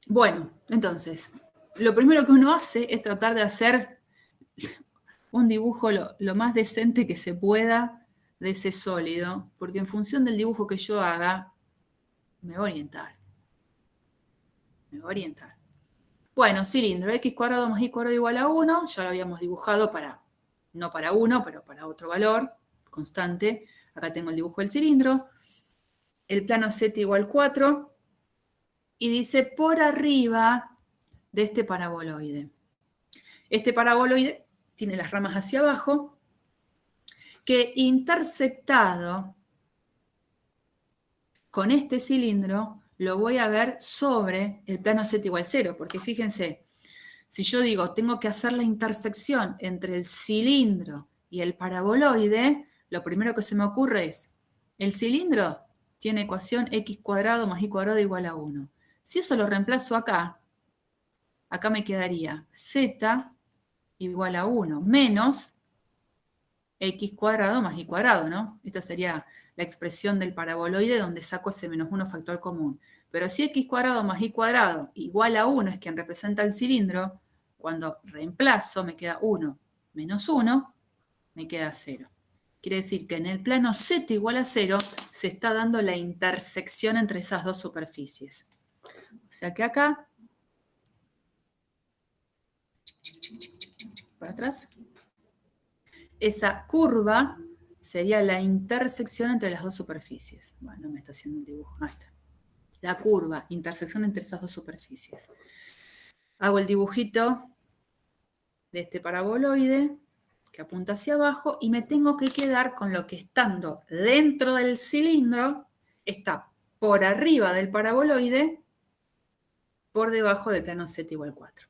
Bueno, entonces, lo primero que uno hace es tratar de hacer un dibujo lo más decente que se pueda de ese sólido, porque en función del dibujo que yo haga, me va a orientar. Bueno, cilindro, x cuadrado más y cuadrado igual a 1, ya lo habíamos dibujado no para 1, pero para otro valor constante. Acá tengo el dibujo del cilindro. El plano z igual 4, y dice por arriba de este paraboloide. Este paraboloide tiene las ramas hacia abajo, que intersectado con este cilindro lo voy a ver sobre el plano z igual 0, porque fíjense, si yo digo tengo que hacer la intersección entre el cilindro y el paraboloide, lo primero que se me ocurre es, el cilindro tiene ecuación x cuadrado más y cuadrado igual a 1. Si eso lo reemplazo acá me quedaría z igual a 1 menos x cuadrado más y cuadrado, ¿no? Esta sería la expresión del paraboloide donde saco ese menos 1 factor común. Pero si x cuadrado más y cuadrado igual a 1 es quien representa el cilindro, cuando reemplazo me queda 1 menos 1, me queda 0. Quiere decir que en el plano z igual a 0 se está dando la intersección entre esas dos superficies. O sea que acá, para atrás, esa curva sería la intersección entre las dos superficies. Bueno, no me está haciendo el dibujo. Ahí está. La curva, intersección entre esas dos superficies. Hago el dibujito de este paraboloide que apunta hacia abajo y me tengo que quedar con lo que estando dentro del cilindro está por arriba del paraboloide, por debajo del plano z igual 4.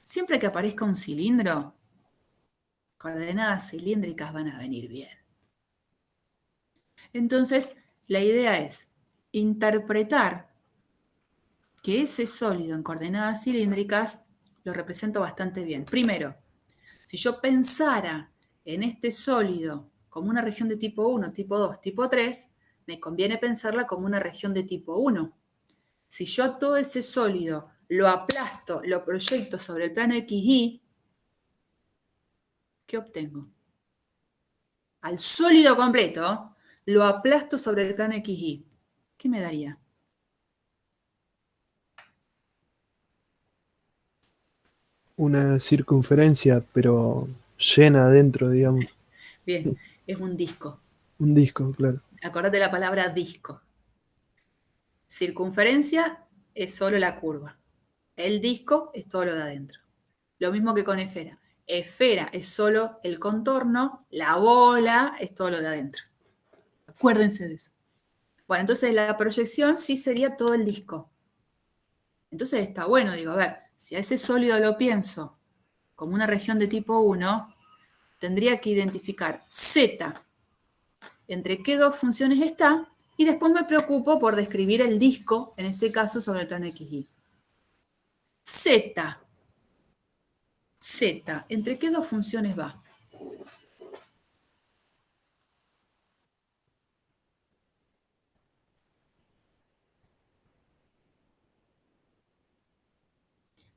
Siempre que aparezca un cilindro, Coordenadas cilíndricas van a venir bien. Entonces, la idea es interpretar que ese sólido en coordenadas cilíndricas lo represento bastante bien. Primero, si yo pensara en este sólido como una región de tipo 1, tipo 2, tipo 3, me conviene pensarla como una región de tipo 1. Si yo todo ese sólido lo aplasto, lo proyecto sobre el plano XY, ¿qué obtengo? Al sólido completo lo aplasto sobre el plano XY. ¿Qué me daría? Una circunferencia, pero llena adentro, digamos. Bien, es un disco. Un disco, claro. Acordate la palabra disco. Circunferencia es solo la curva. El disco es todo lo de adentro. Lo mismo que con esfera. Esfera es solo el contorno, la bola es todo lo de adentro. Acuérdense de eso. Bueno, entonces la proyección sí sería todo el disco. Entonces está bueno, digo, a ver, si a ese sólido lo pienso como una región de tipo 1, tendría que identificar Z entre qué dos funciones está y después me preocupo por describir el disco, en ese caso sobre el plano XY. Z, ¿entre qué dos funciones va?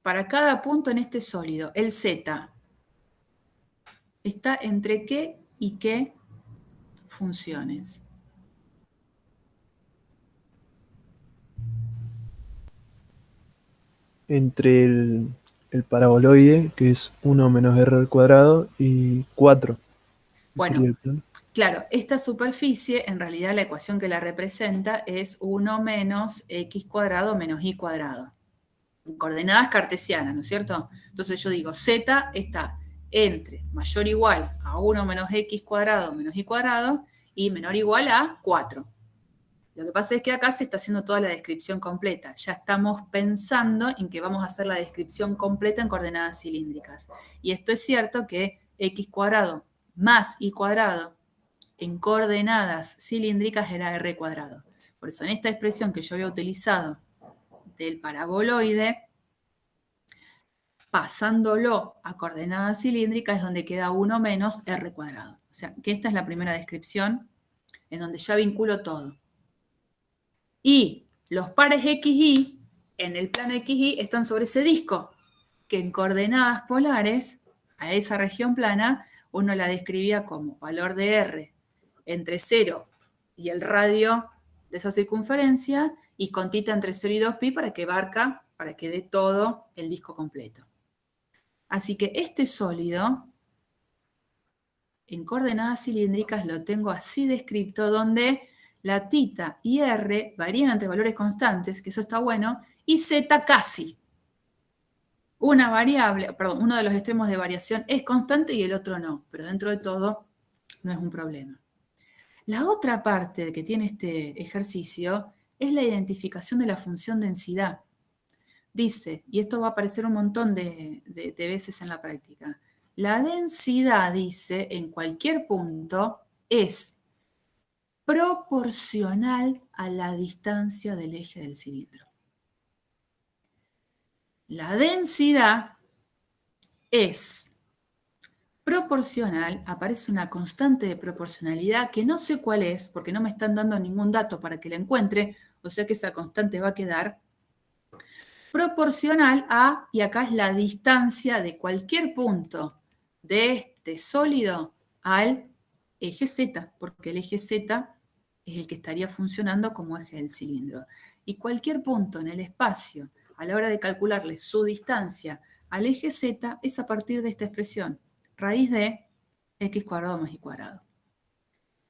Para cada punto en este sólido, el Z está entre qué y qué funciones. Entre el paraboloide, que es 1 menos r al cuadrado, y 4. Bueno, Sería el plano. claro, esta superficie, en realidad la ecuación que la representa es 1 menos x cuadrado menos y cuadrado. Coordenadas cartesianas, ¿no es cierto? Entonces yo digo, z está entre mayor o igual a 1 menos x cuadrado menos y cuadrado y menor o igual a 4. Lo que pasa es que acá se está haciendo toda la descripción completa. Ya estamos pensando en que vamos a hacer la descripción completa en coordenadas cilíndricas. Y esto es cierto que x cuadrado más y cuadrado en coordenadas cilíndricas era r cuadrado. Por eso en esta expresión que yo había utilizado del paraboloide, pasándolo a coordenadas cilíndricas es donde queda 1 menos r cuadrado. O sea, que esta es la primera descripción en donde ya vinculo todo. Y los pares XY en el plano XY están sobre ese disco, que en coordenadas polares, a esa región plana, uno la describía como valor de R entre 0 y el radio de esa circunferencia, y con tita entre 0 y 2pi para que dé todo el disco completo. Así que este sólido, en coordenadas cilíndricas, lo tengo así descrito, donde la tita y r varían entre valores constantes, que eso está bueno, y z casi. Una variable, perdón, uno de los extremos de variación es constante y el otro no, pero dentro de todo no es un problema. La otra parte que tiene este ejercicio es la identificación de la función densidad. Dice, y esto va a aparecer un montón de veces en la práctica, la densidad, dice, en cualquier punto es proporcional a la distancia del eje del cilindro. La densidad es proporcional, aparece una constante de proporcionalidad que no sé cuál es, porque no me están dando ningún dato para que la encuentre, o sea que esa constante va a quedar proporcional a, y acá es la distancia de cualquier punto de este sólido al eje Z, porque el eje Z es el que estaría funcionando como eje del cilindro. Y cualquier punto en el espacio, a la hora de calcularle su distancia al eje Z, es a partir de esta expresión, raíz de x cuadrado más y cuadrado.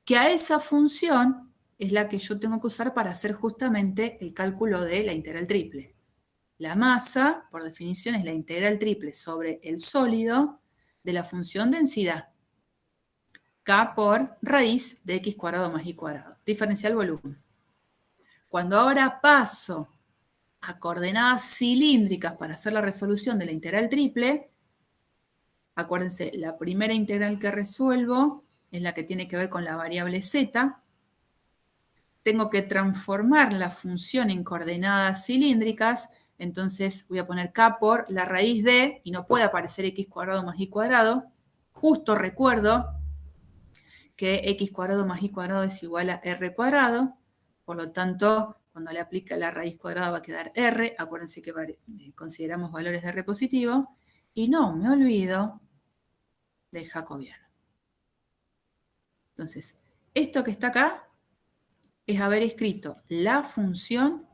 Que a esa función es la que yo tengo que usar para hacer justamente el cálculo de la integral triple. La masa, por definición, es la integral triple sobre el sólido de la función densidad. K por raíz de x cuadrado más y cuadrado. Diferencial volumen. Cuando ahora paso a coordenadas cilíndricas para hacer la resolución de la integral triple, Acuérdense, la primera integral que resuelvo es la que tiene que ver con la variable z. Tengo que transformar la función en coordenadas cilíndricas, entonces voy a poner k por la raíz de, y no puede aparecer x cuadrado más y cuadrado. Justo recuerdo que x cuadrado más y cuadrado es igual a r cuadrado, por lo tanto, cuando le aplica la raíz cuadrada va a quedar r, acuérdense que consideramos valores de r positivo, y no me olvido del jacobiano. Entonces, esto que está acá es haber escrito la función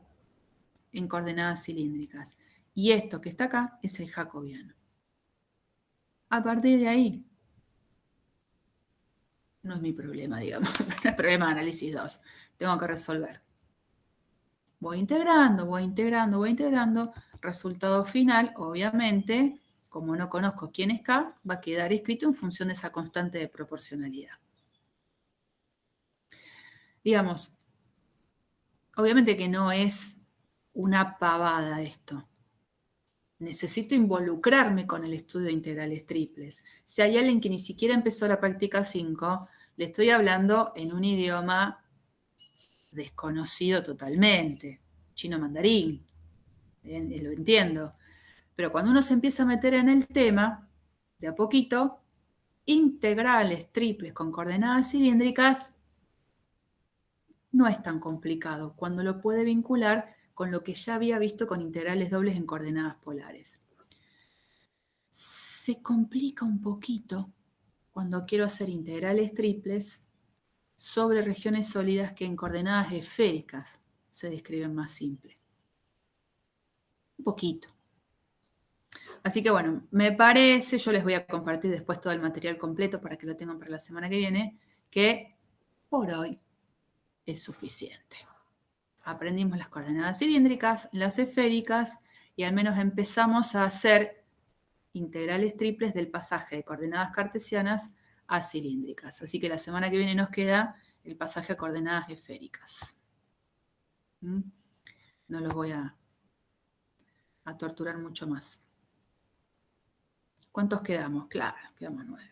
en coordenadas cilíndricas. Y esto que está acá es el jacobiano. A partir de ahí, no es mi problema, digamos, no es problema de análisis 2. Tengo que resolver. Voy integrando, voy integrando, voy integrando. Resultado final, obviamente, como no conozco quién es K, va a quedar escrito en función de esa constante de proporcionalidad. Digamos, obviamente que no es una pavada esto. Necesito involucrarme con el estudio de integrales triples. Si hay alguien que ni siquiera empezó la práctica 5, le estoy hablando en un idioma desconocido totalmente, chino mandarín, lo entiendo. Pero cuando uno se empieza a meter en el tema, de a poquito, integrales triples con coordenadas cilíndricas no es tan complicado cuando lo puede vincular con lo que ya había visto con integrales dobles en coordenadas polares. Se complica un poquito cuando quiero hacer integrales triples sobre regiones sólidas que en coordenadas esféricas se describen más simple. Un poquito. Así que bueno, me parece, yo les voy a compartir después todo el material completo para que lo tengan para la semana que viene, que por hoy es suficiente. Aprendimos las coordenadas cilíndricas, las esféricas, y al menos empezamos a hacer integrales triples del pasaje de coordenadas cartesianas a cilíndricas. Así que la semana que viene nos queda el pasaje a coordenadas esféricas. No los voy a torturar mucho más. ¿Cuántos quedamos? Claro, quedamos 9.